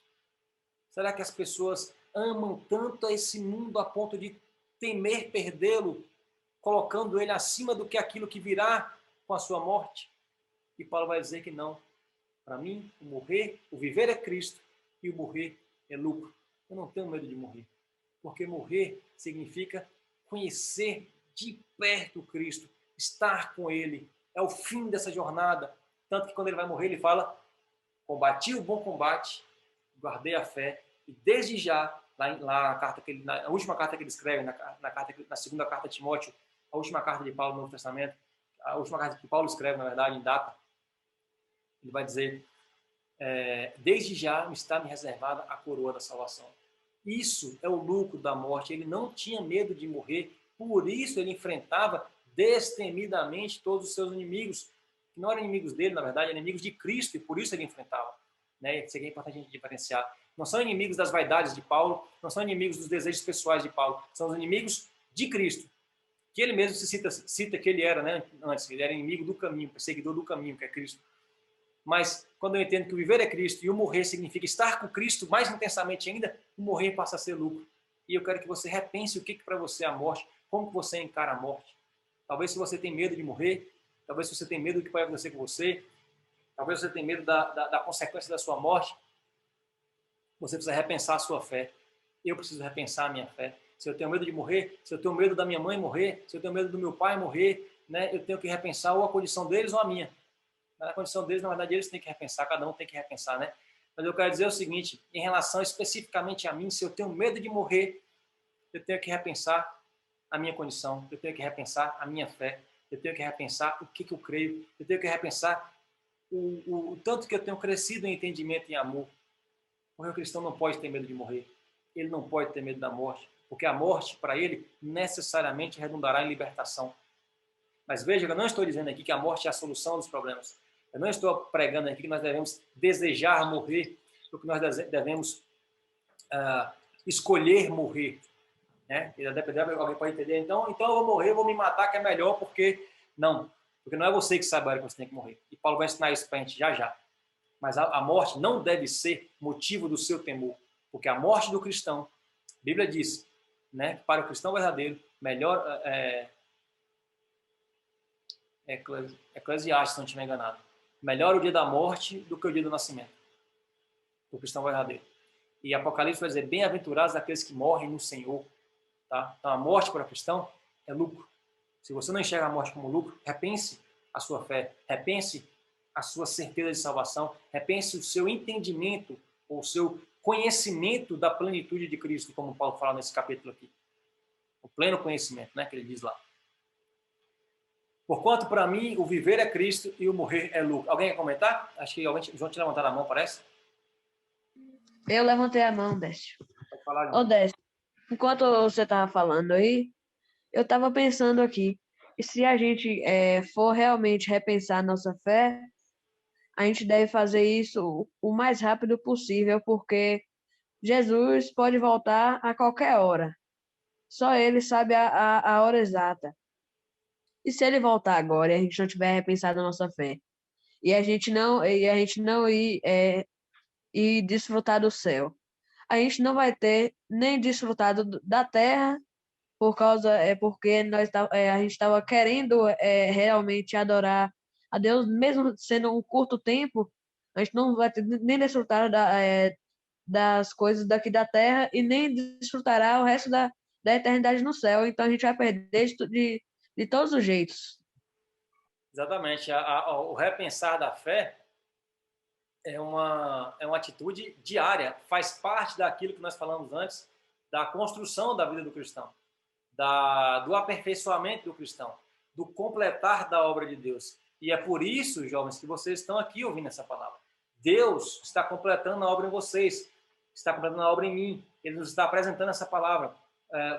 Será que as pessoas amam tanto esse mundo a ponto de temer perdê-lo, colocando ele acima do que aquilo que virá com a sua morte? E Paulo vai dizer que não. Para mim, o viver é Cristo e o morrer é lucro. Eu não tenho medo de morrer, porque morrer significa conhecer de perto Cristo, estar com Ele. É o fim dessa jornada. Tanto que quando ele vai morrer, ele fala: combati o bom combate, guardei a fé, e desde já, na última carta que ele escreve, na segunda carta de Timóteo, a última carta de Paulo no Novo Testamento, a última carta que Paulo escreve, na verdade, em data, ele vai dizer: desde já está me reservada a coroa da salvação. Isso é o lucro da morte. Ele não tinha medo de morrer, por isso ele enfrentava destemidamente todos os seus inimigos, que não eram inimigos dele, na verdade, eram inimigos de Cristo, e por isso ele enfrentava. Né? Isso aqui é importante a gente diferenciar. Não são inimigos das vaidades de Paulo, não são inimigos dos desejos pessoais de Paulo, são os inimigos de Cristo, que ele mesmo cita que ele era, né? Antes, ele era inimigo do caminho, perseguidor do caminho, que é Cristo. Mas quando eu entendo que o viver é Cristo e o morrer significa estar com Cristo mais intensamente ainda, o morrer passa a ser lucro. E eu quero que você repense o que para você é a morte, como que você encara a morte. Talvez se você tem medo de morrer, talvez se você tem medo do que pode acontecer com você, talvez você tenha medo da consequência da sua morte, você precisa repensar a sua fé. Eu preciso repensar a minha fé. Se eu tenho medo de morrer, se eu tenho medo da minha mãe morrer, se eu tenho medo do meu pai morrer, né, eu tenho que repensar ou a condição deles ou a minha. Na condição deles, na verdade, eles têm que repensar, cada um tem que repensar, né? Mas eu quero dizer o seguinte, em relação especificamente a mim, se eu tenho medo de morrer, eu tenho que repensar a minha condição, eu tenho que repensar a minha fé, eu tenho que repensar o que eu creio, eu tenho que repensar o tanto que eu tenho crescido em entendimento e em amor. Porque o cristão não pode ter medo de morrer, ele não pode ter medo da morte, porque a morte, para ele, necessariamente redundará em libertação. Mas veja que eu não estou dizendo aqui que a morte é a solução dos problemas. Eu não estou pregando aqui que nós devemos desejar morrer, ou que nós devemos escolher morrer. Né? Alguém pode entender, então eu vou morrer, vou me matar, que é melhor, porque não é você que sabe a hora que você tem que morrer. E Paulo vai ensinar isso para a gente já. Mas a morte não deve ser motivo do seu temor, porque a morte do cristão, a Bíblia diz, né, que para o cristão verdadeiro, melhor... Eclesiastes, se não estiver enganado. Melhor o dia da morte do que o dia do nascimento. Do cristão verdadeiro. E Apocalipse vai dizer: bem-aventurados aqueles que morrem no Senhor. Tá? Então a morte para o cristão é lucro. Se você não enxerga a morte como lucro, repense a sua fé, repense a sua certeza de salvação, repense o seu entendimento, ou o seu conhecimento da plenitude de Cristo, como Paulo fala nesse capítulo aqui. O pleno conhecimento, né, que ele diz lá. Porquanto, para mim, o viver é Cristo e o morrer é lucro. Alguém quer comentar? Acho que alguém, João, te levantar a mão, parece. Eu levantei a mão, Décio. Pode falar, Ô, João. Décio, enquanto você estava falando aí, eu estava pensando aqui, e se a gente for realmente repensar nossa fé, a gente deve fazer isso o mais rápido possível, porque Jesus pode voltar a qualquer hora. Só ele sabe a hora exata. E se ele voltar agora e a gente não tiver repensado a nossa fé, e a gente não ir desfrutar do céu, a gente não vai ter nem desfrutado da terra porque a gente estava querendo realmente adorar a Deus, mesmo sendo um curto tempo, a gente não vai ter nem desfrutar das coisas daqui da terra e nem desfrutará o resto da eternidade no céu. Então a gente vai perder de todos os jeitos. Exatamente. O repensar da fé é uma atitude diária, faz parte daquilo que nós falamos antes, da construção da vida do cristão, do aperfeiçoamento do cristão, do completar da obra de Deus. E é por isso, jovens, que vocês estão aqui ouvindo essa palavra. Deus está completando a obra em vocês, está completando a obra em mim. Ele nos está apresentando essa palavra.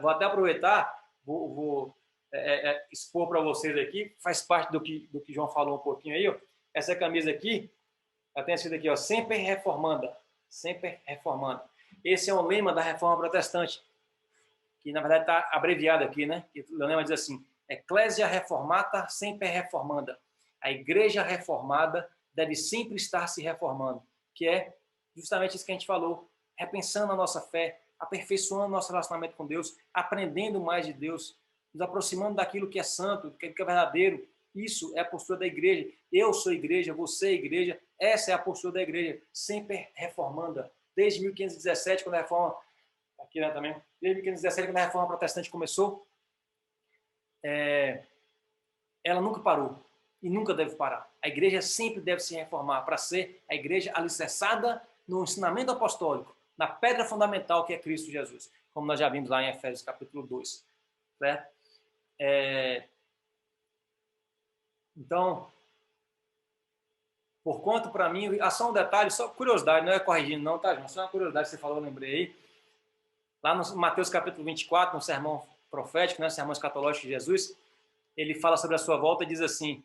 Vou até aproveitar, vou expor para vocês aqui, faz parte do que João falou um pouquinho aí. Ó. Essa camisa aqui, ela tem escrito aqui, ó, sempre reformanda, sempre reformanda. Esse é um lema da Reforma Protestante, que na verdade está abreviado aqui, né? O lema diz assim: Ecclesia Reformata sempre reformanda. A igreja reformada deve sempre estar se reformando, que é justamente isso que a gente falou, repensando a nossa fé, aperfeiçoando nosso relacionamento com Deus, aprendendo mais de Deus, nos aproximando daquilo que é santo, daquilo que é verdadeiro. Isso é a postura da igreja. Eu sou igreja, você é igreja. Essa é a postura da igreja, sempre reformanda. Desde 1517, quando a reforma aqui, né, também, desde 1517, quando a reforma protestante começou, ela nunca parou e nunca deve parar. A igreja sempre deve se reformar para ser a igreja alicerçada no ensinamento apostólico, na pedra fundamental que é Cristo Jesus, como nós já vimos lá em Efésios capítulo 2. Certo? Então, porquanto para mim, só um detalhe, só curiosidade, não é corrigindo não, tá, João? Só uma curiosidade que você falou, eu lembrei aí. Lá no Mateus capítulo 24, no sermão profético, né, sermão escatológico de Jesus, ele fala sobre a sua volta e diz assim: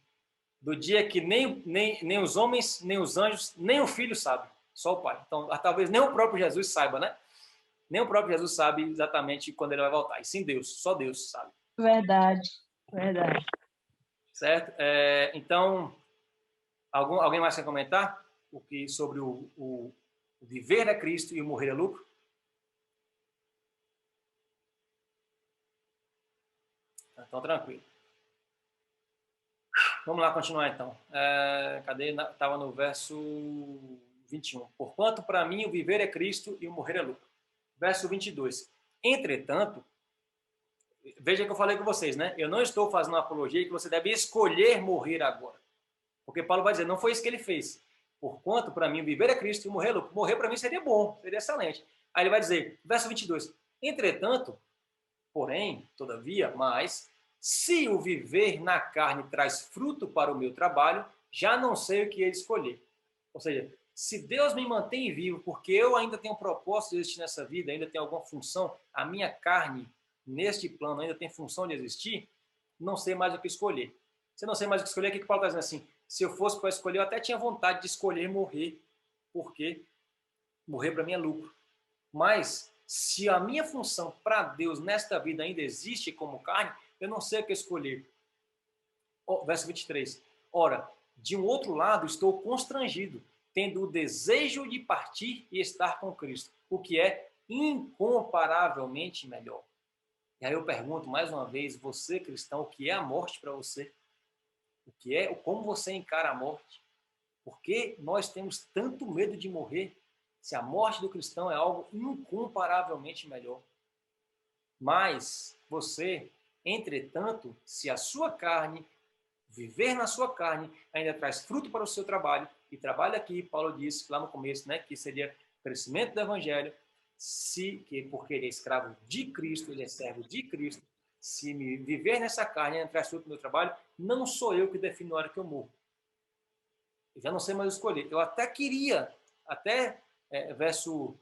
do dia que nem os homens, nem os anjos, nem o Filho sabe, só o Pai. Então, talvez nem o próprio Jesus saiba, né? Nem o próprio Jesus sabe exatamente quando ele vai voltar. E sim Deus, só Deus sabe. Verdade, verdade. Certo? Então, alguém mais quer comentar sobre o viver é Cristo e o morrer é lucro? Então, tranquilo. Vamos lá continuar então. Cadê? Estava no verso 21. Porquanto para mim o viver é Cristo e o morrer é lucro. Verso 22. Entretanto, veja que eu falei com vocês, né? Eu não estou fazendo uma apologia que você deve escolher morrer agora. Porque Paulo vai dizer, não foi isso que ele fez. Porquanto para mim o viver é Cristo e o morrer é lucro. Morrer para mim seria bom, seria excelente. Aí ele vai dizer, verso 22. Entretanto, porém, todavia, mas se o viver na carne traz fruto para o meu trabalho, já não sei o que escolher. Ou seja, se Deus me mantém vivo, porque eu ainda tenho um propósito de existir nessa vida, ainda tenho alguma função, a minha carne neste plano ainda tem função de existir, não sei mais o que escolher. Se eu não sei mais o que escolher, o que Paulo está dizendo assim? Se eu fosse para escolher, eu até tinha vontade de escolher morrer, porque morrer para mim é lucro. Mas se a minha função para Deus nesta vida ainda existe como carne, eu não sei o que escolher. Verso 23. Ora, de um outro lado, estou constrangido, tendo o desejo de partir e estar com Cristo, o que é incomparavelmente melhor. E aí eu pergunto mais uma vez, você cristão, o que é a morte para você? Como você encara a morte? Por que nós temos tanto medo de morrer? Se a morte do cristão é algo incomparavelmente melhor. Mas você Entretanto, se a sua carne, viver na sua carne, ainda traz fruto para o seu trabalho, e trabalho aqui, Paulo disse lá no começo, né, que seria crescimento do evangelho, porque ele é escravo de Cristo, ele é servo de Cristo, se me viver nessa carne ainda traz fruto do meu trabalho, não sou eu que defino a hora que eu morro. Eu já não sei mais escolher. Eu até queria, verso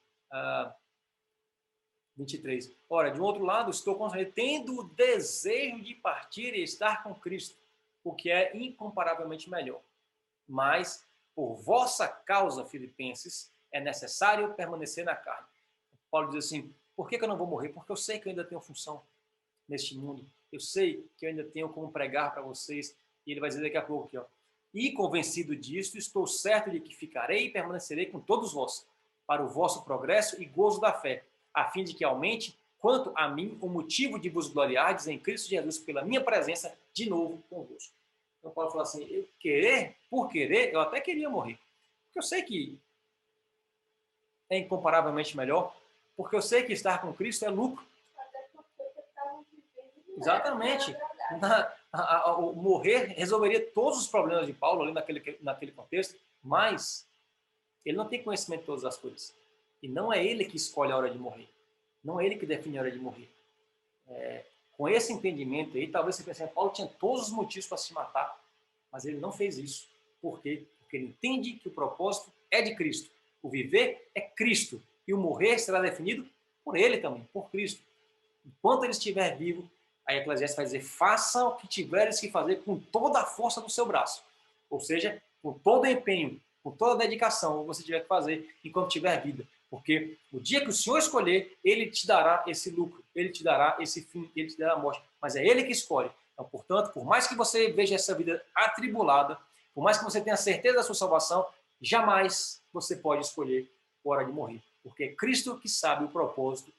23. Ora, de um outro lado, estou constrangido, tendo o desejo de partir e estar com Cristo, o que é incomparavelmente melhor. Mas, por vossa causa, filipenses, é necessário permanecer na carne. Paulo diz assim, por que eu não vou morrer? Porque eu sei que eu ainda tenho função neste mundo. Eu sei que eu ainda tenho como pregar para vocês. E ele vai dizer daqui a pouco aqui, ó. E convencido disto, estou certo de que ficarei e permanecerei com todos vós, para o vosso progresso e gozo da fé, a fim de que aumente, quanto a mim, o motivo de vos gloriardes em Cristo Jesus pela minha presença de novo convosco. Então Paulo fala assim, por querer, eu até queria morrer. Porque eu sei que é incomparavelmente melhor, porque eu sei que estar com Cristo é lucro. Até porque eu estava vivendo. Exatamente. O morrer resolveria todos os problemas de Paulo ali naquele contexto, mas ele não tem conhecimento de todas as coisas. E não é ele que escolhe a hora de morrer. Não é ele que define a hora de morrer. Com esse entendimento aí, talvez você pense, Paulo tinha todos os motivos para se matar, mas ele não fez isso. Por quê? Porque ele entende que o propósito é de Cristo. O viver é Cristo. E o morrer será definido por ele também, por Cristo. Enquanto ele estiver vivo, a Eclesiastes vai dizer, faça o que tiveres que fazer com toda a força do seu braço. Ou seja, com todo o empenho, com toda a dedicação que você tiver que fazer enquanto tiver vida. Porque o dia que o Senhor escolher, Ele te dará esse lucro, Ele te dará esse fim, Ele te dará a morte. Mas é Ele que escolhe. Então, portanto, por mais que você veja essa vida atribulada, por mais que você tenha certeza da sua salvação, jamais você pode escolher a hora de morrer. Porque é Cristo que sabe o propósito,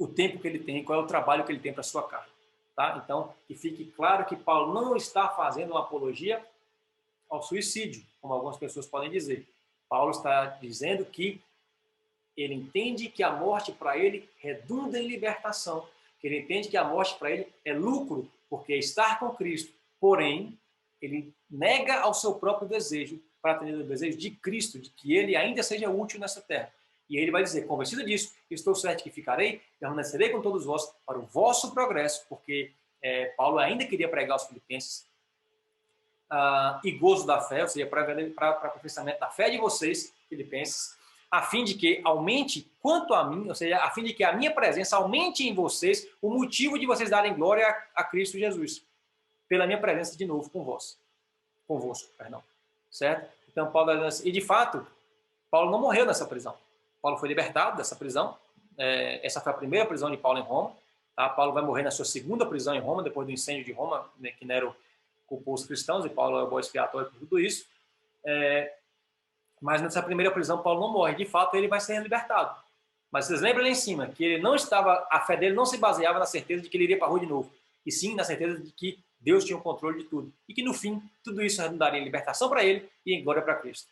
o tempo que Ele tem, qual é o trabalho que Ele tem para a sua carne. Tá? Então, que fique claro que Paulo não está fazendo uma apologia ao suicídio, como algumas pessoas podem dizer. Paulo está dizendo que ele entende que a morte para ele redunda em libertação, que ele entende que a morte para ele é lucro, porque é estar com Cristo. Porém, ele nega ao seu próprio desejo, para atender o desejo de Cristo, de que ele ainda seja útil nessa terra. E aí ele vai dizer, convencido disso, estou certo que ficarei, permanecerei com todos vós para o vosso progresso, porque Paulo ainda queria pregar aos filipenses, e gozo da fé, ou seja, para aperfeiçoamento da fé de vocês, filipenses, a fim de que aumente quanto a mim, ou seja, a fim de que a minha presença aumente em vocês o motivo de vocês darem glória a Cristo Jesus, pela minha presença de novo convosco, certo? Então, Paulo, e de fato, Paulo não morreu nessa prisão. Paulo foi libertado dessa prisão. Essa foi a primeira prisão de Paulo em Roma. Tá? Paulo vai morrer na sua segunda prisão em Roma, depois do incêndio de Roma, né, que Nero culpou os cristãos, e Paulo é o bode expiatório por tudo isso. Mas nessa primeira prisão, Paulo não morre. De fato, ele vai ser libertado. Mas vocês lembram lá em cima que ele não estava, a fé dele não se baseava na certeza de que ele iria para a rua de novo, e sim na certeza de que Deus tinha o controle de tudo. E que no fim, tudo isso redundaria em libertação para ele e em glória para Cristo.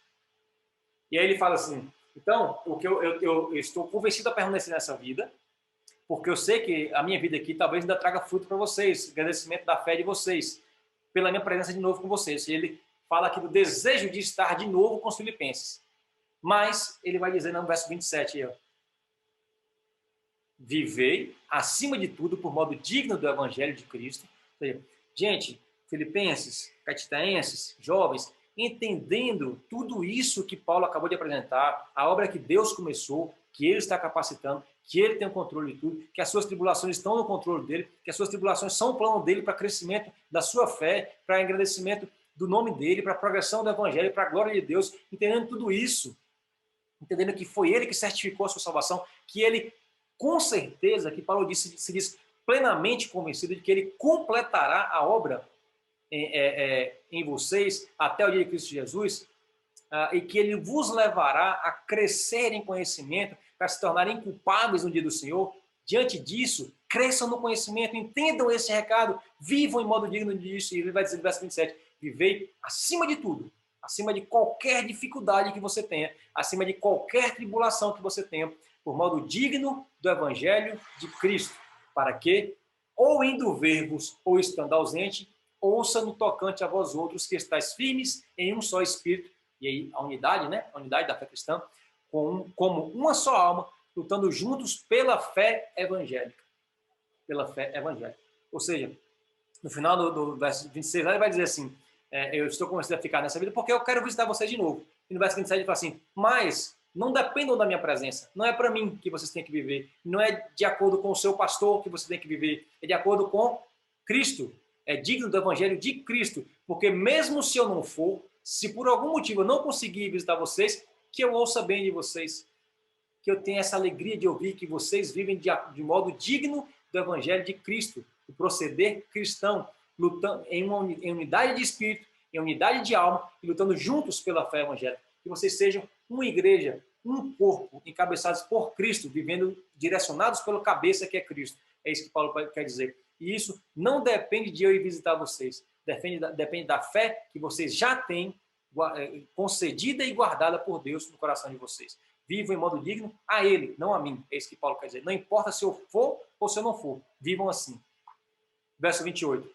E aí ele fala assim, então, o que eu estou convencido a permanecer nessa vida, porque eu sei que a minha vida aqui talvez ainda traga fruto para vocês, agradecimento da fé de vocês, pela minha presença de novo com vocês. Ele fala aqui do desejo de estar de novo com os filipenses. Mas ele vai dizer no verso 27, ó, vivei, acima de tudo, por modo digno do evangelho de Cristo. Ou seja, gente, filipenses, caetitaenses, jovens, entendendo tudo isso que Paulo acabou de apresentar, a obra que Deus começou, que Ele está capacitando, que Ele tem o controle de tudo, que as suas tribulações estão no controle dEle, que as suas tribulações são o plano dEle para crescimento da sua fé, para engrandecimento do nome dEle, para a progressão do Evangelho, para a glória de Deus, entendendo tudo isso, entendendo que foi Ele que certificou a sua salvação, que Ele, com certeza, que Paulo se diz plenamente convencido de que Ele completará a obra em vocês até o dia de Cristo Jesus, e que Ele vos levará a crescer em conhecimento, para se tornarem inculpáveis no dia do Senhor. Diante disso, cresçam no conhecimento, entendam esse recado, vivam em modo digno disso. E ele vai dizer no verso 27, vivei acima de tudo, acima de qualquer dificuldade que você tenha, acima de qualquer tribulação que você tenha, por modo digno do Evangelho de Cristo, para que ou indo ver-vos, ou estando ausente, ouça no tocante a vós outros que estáis firmes em um só espírito, e aí a unidade, né? A unidade da fé cristã, como uma só alma, lutando juntos pela fé evangélica. Pela fé evangélica. Ou seja, no final do verso 26, ele vai dizer assim, eu estou convencido a ficar nessa vida porque eu quero visitar vocês de novo. E no verso 27 ele fala assim, mas não dependam da minha presença. Não é para mim que vocês têm que viver. Não é de acordo com o seu pastor que você tem que viver. É de acordo com Cristo. É digno do evangelho de Cristo. Porque mesmo se eu não for, se por algum motivo eu não conseguir visitar vocês, que eu ouça bem de vocês. Que eu tenha essa alegria de ouvir que vocês vivem de modo digno do evangelho de Cristo. O proceder cristão, lutando em unidade de espírito, em unidade de alma e lutando juntos pela fé evangélica. Que vocês sejam uma igreja, um corpo, encabeçados por Cristo, vivendo direcionados pela cabeça que é Cristo. É isso que Paulo quer dizer. E isso não depende de eu ir visitar vocês. Depende da fé que vocês já têm concedida e guardada por Deus no coração de vocês. Vivam em modo digno a Ele, não a mim. É isso que Paulo quer dizer. Não importa se eu for ou se eu não for. Vivam assim. Verso 28.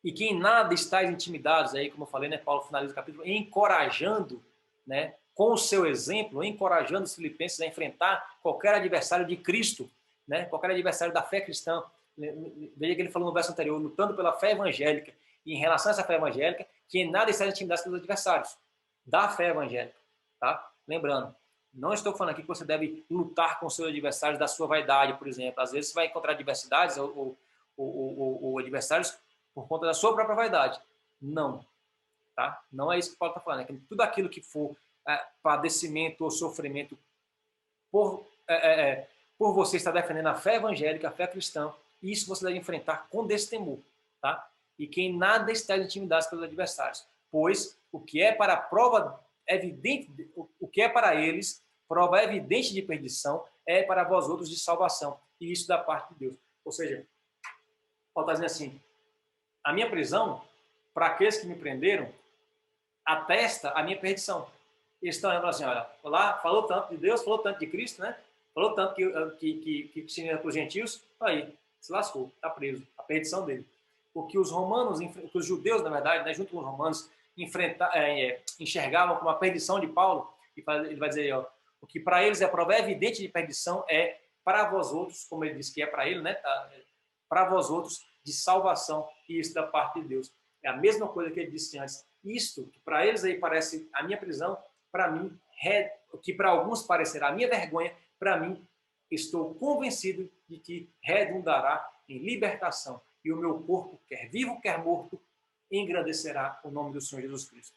E que em nada estáis intimidados, aí como eu falei, né, Paulo finaliza o capítulo, encorajando, né, com o seu exemplo, encorajando os filipenses a enfrentar qualquer adversário de Cristo, né, qualquer adversário da fé cristã. Veja que ele falou no verso anterior, lutando pela fé evangélica, e em relação a essa fé evangélica, que em nada estáis intimidados pelos adversários da fé evangélica. Tá? Lembrando, não estou falando aqui que você deve lutar com os seus adversários da sua vaidade, por exemplo. Às vezes você vai encontrar adversidades ou adversários por conta da sua própria vaidade. Não. Tá? Não é isso que Paulo está falando. É que tudo aquilo que for padecimento ou sofrimento por você estar defendendo a fé evangélica, a fé cristã, isso você deve enfrentar com destemor. Tá? E que em nada estáis intimidados pelos adversários. Pois o que é para a prova evidente, o que é para eles prova evidente de perdição, é para vós outros de salvação. E isso da parte de Deus. Ou seja, Paulo está dizendo assim, a minha prisão, para aqueles que me prenderam, atesta a minha perdição. Eles estão falando assim, olha, lá falou tanto de Deus, falou tanto de Cristo, né? Falou tanto que se para os gentios, aí, se lascou, está preso, a perdição dele. O que os romanos, que os judeus, na verdade, né, junto com os romanos, enxergavam como a perdição de Paulo, e ele vai dizer, ó, o que para eles é prova evidente de perdição é para vós outros, como ele disse que é para ele, né? Para vós outros de salvação, e isso da parte de Deus. É a mesma coisa que ele disse antes. Isto, que para eles aí parece a minha prisão, para mim, que para alguns parecerá a minha vergonha, para mim, estou convencido de que redundará em libertação. E o meu corpo, quer vivo, quer morto, engrandecerá o nome do Senhor Jesus Cristo.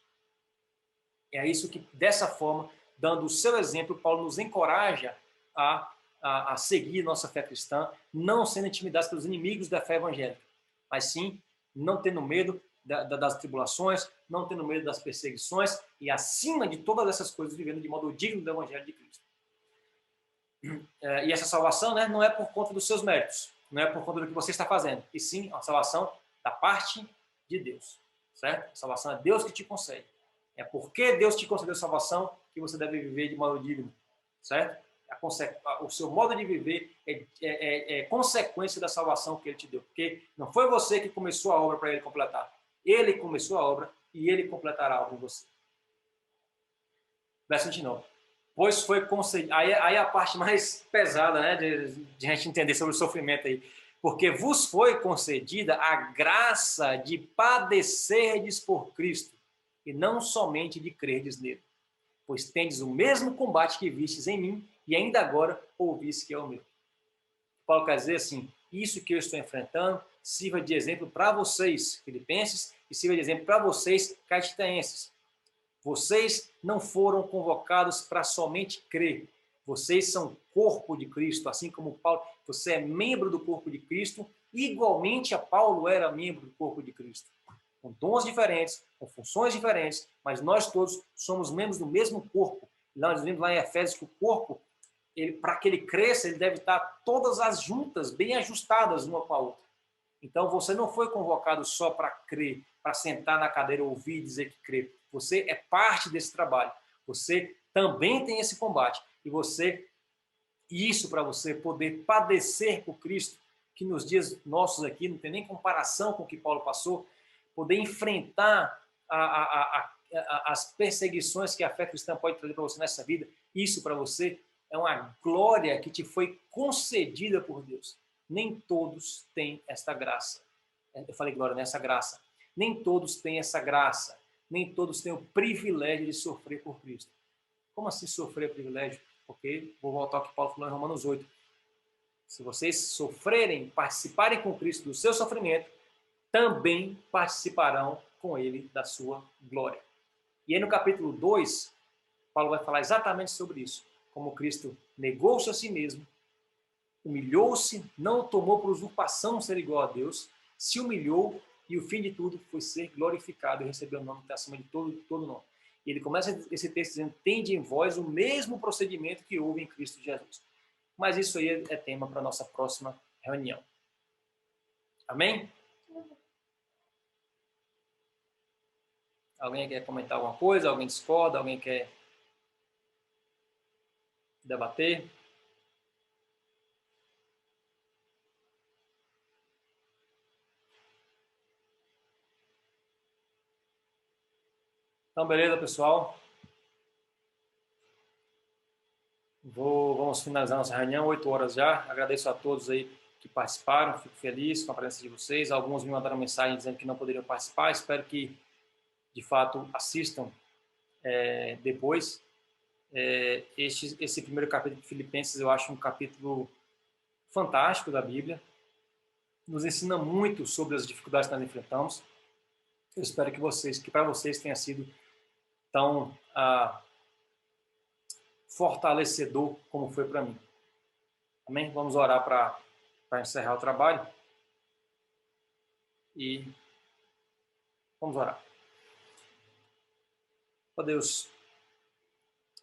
É isso que, dessa forma, dando o seu exemplo, Paulo nos encoraja a seguir nossa fé cristã, não sendo intimidados pelos inimigos da fé evangélica, mas sim não tendo medo das tribulações, não tendo medo das perseguições e, acima de todas essas coisas, vivendo de modo digno do evangelho de Cristo. E essa salvação, né, não é por conta dos seus méritos, não é por conta do que você está fazendo, e sim a salvação da parte de Deus, certo? A salvação é Deus que te concede. É porque Deus te concedeu salvação que você deve viver de modo digno, certo? O seu modo de viver é consequência da salvação que Ele te deu, porque não foi você que começou a obra para Ele completar. Ele começou a obra e Ele completará a obra em você. Verso 29. Pois foi concedido. Aí a parte mais pesada, né, de a gente entender sobre o sofrimento aí. Porque vos foi concedida a graça de padecerdes por Cristo, e não somente de crerdes nele. Pois tendes o mesmo combate que vistes em mim, e ainda agora ouvis que é o meu. Paulo quer dizer assim, isso que eu estou enfrentando sirva de exemplo para vocês, filipenses, e sirva de exemplo para vocês, caetitenses. Vocês não foram convocados para somente crer. Vocês são corpo de Cristo, assim como Paulo, você é membro do corpo de Cristo, igualmente a Paulo era membro do corpo de Cristo. Com dons diferentes, com funções diferentes, mas nós todos somos membros do mesmo corpo. Nós vimos lá em Efésios que o corpo, para que ele cresça, ele deve estar todas as juntas, bem ajustadas uma com a outra. Então você não foi convocado só para crer, para sentar na cadeira, ouvir e dizer que crê. Você é parte desse trabalho. Você também tem esse combate. E isso para você poder padecer por Cristo que nos dias nossos aqui, não tem nem comparação com o que Paulo passou, poder enfrentar as perseguições que a fé cristã pode trazer para você nessa vida, isso para você é uma glória que te foi concedida por Deus. Nem todos têm esta graça. Eu falei glória, nessa graça. Nem todos têm essa graça. Nem todos têm o privilégio de sofrer por Cristo. Como assim sofrer é privilégio? Porque, vou voltar ao que Paulo falou em Romanos 8. Se vocês sofrerem, participarem com Cristo do seu sofrimento, também participarão com ele da sua glória. E aí no capítulo 2, Paulo vai falar exatamente sobre isso. Como Cristo negou-se a si mesmo, humilhou-se, não tomou por usurpação ser igual a Deus, se humilhou e o fim de tudo foi ser glorificado e receber o nome que está acima de todo nome. E ele começa esse texto dizendo, tende em vós o mesmo procedimento que houve em Cristo Jesus. Mas isso aí é tema para a nossa próxima reunião. Amém? Alguém quer comentar alguma coisa? Alguém discorda? Alguém quer debater? Então, beleza, pessoal? Vamos finalizar nossa reunião, 8 horas já. Agradeço a todos aí que participaram, fico feliz com a presença de vocês. Alguns me mandaram mensagem dizendo que não poderiam participar. Espero que, de fato, assistam depois. Esse primeiro capítulo de Filipenses eu acho um capítulo fantástico da Bíblia. Nos ensina muito sobre as dificuldades que nós enfrentamos. Eu espero que para vocês tenha sido tão fortalecedor como foi para mim. Amém? Vamos orar para encerrar o trabalho. E vamos orar. Ó Deus,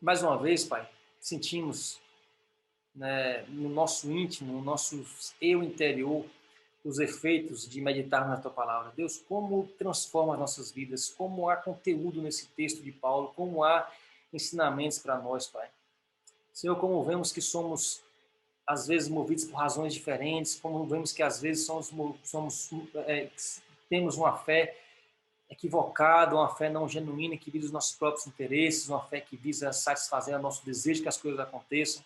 mais uma vez, Pai, sentimos, né, no nosso íntimo, no nosso eu interior, os efeitos de meditar na Tua Palavra. Deus, como transforma as nossas vidas, como há conteúdo nesse texto de Paulo, como há ensinamentos para nós, Pai. Senhor, como vemos que somos, às vezes, movidos por razões diferentes, como vemos que, às vezes, temos uma fé equivocada, uma fé não genuína, que visa os nossos próprios interesses, uma fé que visa satisfazer o nosso desejo que as coisas aconteçam.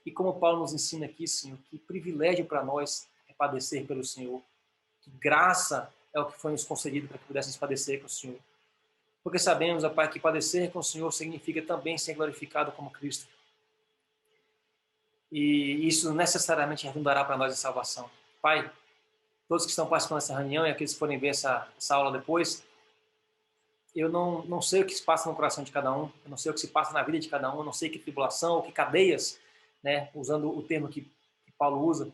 E como Paulo nos ensina aqui, Senhor, que privilégio para nós é padecer pelo Senhor, que graça é o que foi nos concedido para que pudéssemos padecer com o Senhor. Porque sabemos, ó Pai, que padecer com o Senhor significa também ser glorificado como Cristo. E isso necessariamente redundará para nós em salvação. Pai, todos que estão participando dessa reunião e aqueles que forem ver essa aula depois, eu não sei o que se passa no coração de cada um, eu não sei o que se passa na vida de cada um, eu não sei que tribulação ou que cadeias, né, usando o termo que Paulo usa,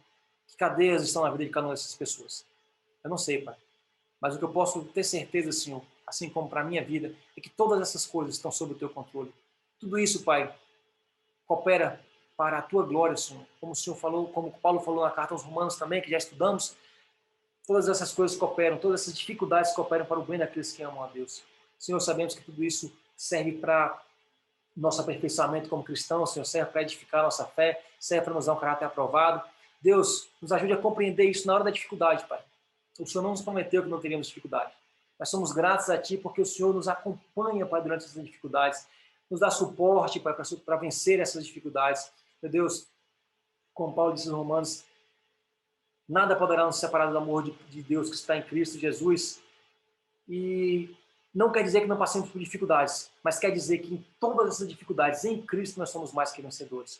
que cadeias estão na vida de cada uma dessas pessoas. Eu não sei, Pai. Mas o que eu posso ter certeza, Senhor, assim como para a minha vida, é que todas essas coisas estão sob o Teu controle. Tudo isso, Pai, coopera para a Tua glória, Senhor. Como o Senhor falou, como Paulo falou na carta aos Romanos também, que já estudamos, todas essas coisas cooperam, todas essas dificuldades cooperam para o bem daqueles que amam a Deus. Senhor, sabemos que tudo isso serve para nosso aperfeiçoamento como cristãos, Senhor, serve para edificar nossa fé, serve para nos dar um caráter aprovado. Deus, nos ajude a compreender isso na hora da dificuldade, Pai. O Senhor não nos prometeu que não teríamos dificuldade. Nós somos gratos a Ti porque o Senhor nos acompanha, Pai, durante essas dificuldades, nos dá suporte, Pai, para vencer essas dificuldades. Meu Deus, como Paulo disse nos Romanos, nada poderá nos separar do amor de Deus que está em Cristo Jesus. E não quer dizer que não passemos por dificuldades, mas quer dizer que em todas essas dificuldades, em Cristo, nós somos mais que vencedores.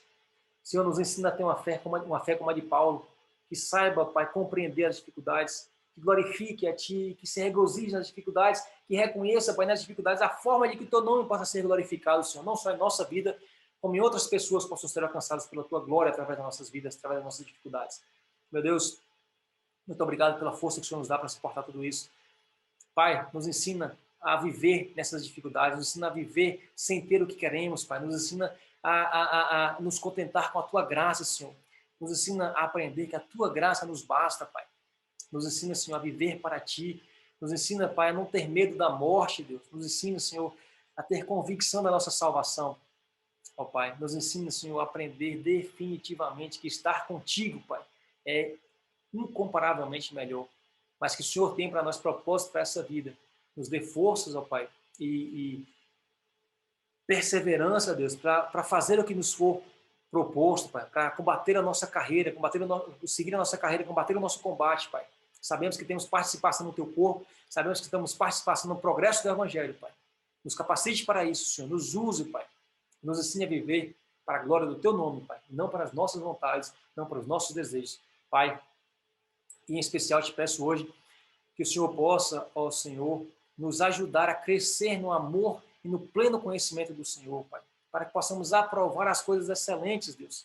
O Senhor nos ensina a ter uma fé como a de Paulo, que saiba, Pai, compreender as dificuldades, que glorifique a Ti, que se regozije nas dificuldades, que reconheça, Pai, nas dificuldades a forma de que o Teu nome possa ser glorificado, Senhor, não só em nossa vida, como em outras pessoas possam ser alcançadas pela Tua glória através das nossas vidas, através das nossas dificuldades. Meu Deus, muito obrigado pela força que o Senhor nos dá para suportar tudo isso. Pai, nos ensina a viver nessas dificuldades, nos ensina a viver sem ter o que queremos, Pai, nos ensina a nos contentar com a Tua graça, Senhor. Nos ensina a aprender que a Tua graça nos basta, Pai. Nos ensina, Senhor, a viver para Ti. Nos ensina, Pai, a não ter medo da morte, Deus. Nos ensina, Senhor, a ter convicção da nossa salvação. Ó Pai, nos ensina, Senhor, a aprender definitivamente que estar contigo, Pai, é incomparavelmente melhor, mas que o Senhor tem para nós propósito para essa vida. Nos dê forças, ó Pai, e perseverança, Deus, para fazer o que nos for proposto, Pai, para combater a nossa carreira, seguir a nossa carreira, combater o nosso combate, Pai. Sabemos que temos participação no Teu corpo, sabemos que temos participação no progresso do Evangelho, Pai. Nos capacite para isso, Senhor. Nos use, Pai. Nos ensine a viver para a glória do Teu nome, Pai. Não para as nossas vontades, não para os nossos desejos. Pai, e em especial te peço hoje que o Senhor possa, ó Senhor, nos ajudar a crescer no amor e no pleno conhecimento do Senhor, Pai. Para que possamos aprovar as coisas excelentes, Deus.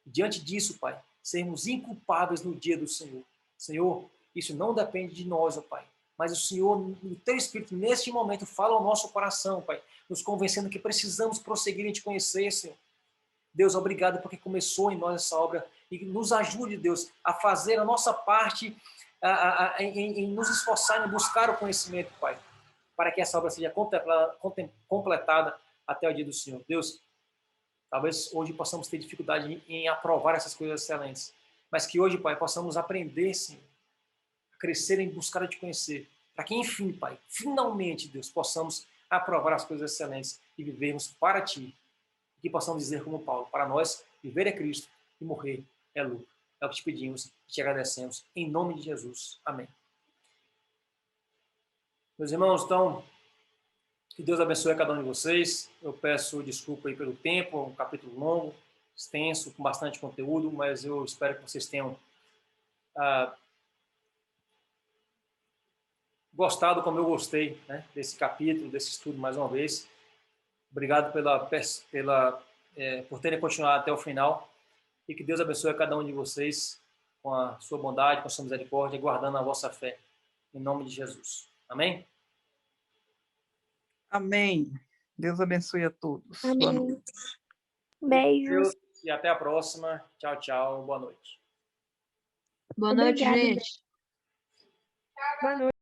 Diante disso, Pai, sermos inculpáveis no dia do Senhor. Senhor, isso não depende de nós, ó Pai. Mas o Senhor, no Teu Espírito, neste momento, fala ao nosso coração, Pai, nos convencendo que precisamos prosseguir em Te conhecer, Senhor. Deus, obrigado porque começou em nós essa obra e nos ajude, Deus, a fazer a nossa parte, em nos esforçar em buscar o conhecimento, Pai, para que essa obra seja completada até o dia do Senhor. Deus, talvez hoje possamos ter dificuldade em aprovar essas coisas excelentes, mas que hoje, Pai, possamos aprender, Senhor, a crescer em buscar Te conhecer, para que, enfim, Pai, finalmente, Deus, possamos aprovar as coisas excelentes e vivermos para Ti. Que possamos dizer como Paulo, para nós, viver é Cristo e morrer é lucro. É o que te pedimos e te agradecemos. Em nome de Jesus. Amém. Meus irmãos, então, que Deus abençoe a cada um de vocês. Eu peço desculpa aí pelo tempo, um capítulo longo, extenso, com bastante conteúdo, mas eu espero que vocês tenham gostado como eu gostei, né, desse capítulo, desse estudo mais uma vez. Obrigado por terem continuado até o final e que Deus abençoe a cada um de vocês com a sua bondade, com a sua misericórdia, guardando a vossa fé. Em nome de Jesus. Amém? Amém. Deus abençoe a todos. Amém. Boa noite. Beijos. E até a próxima. Tchau, tchau. Boa noite. Boa noite, Obrigada. gente. Boa noite.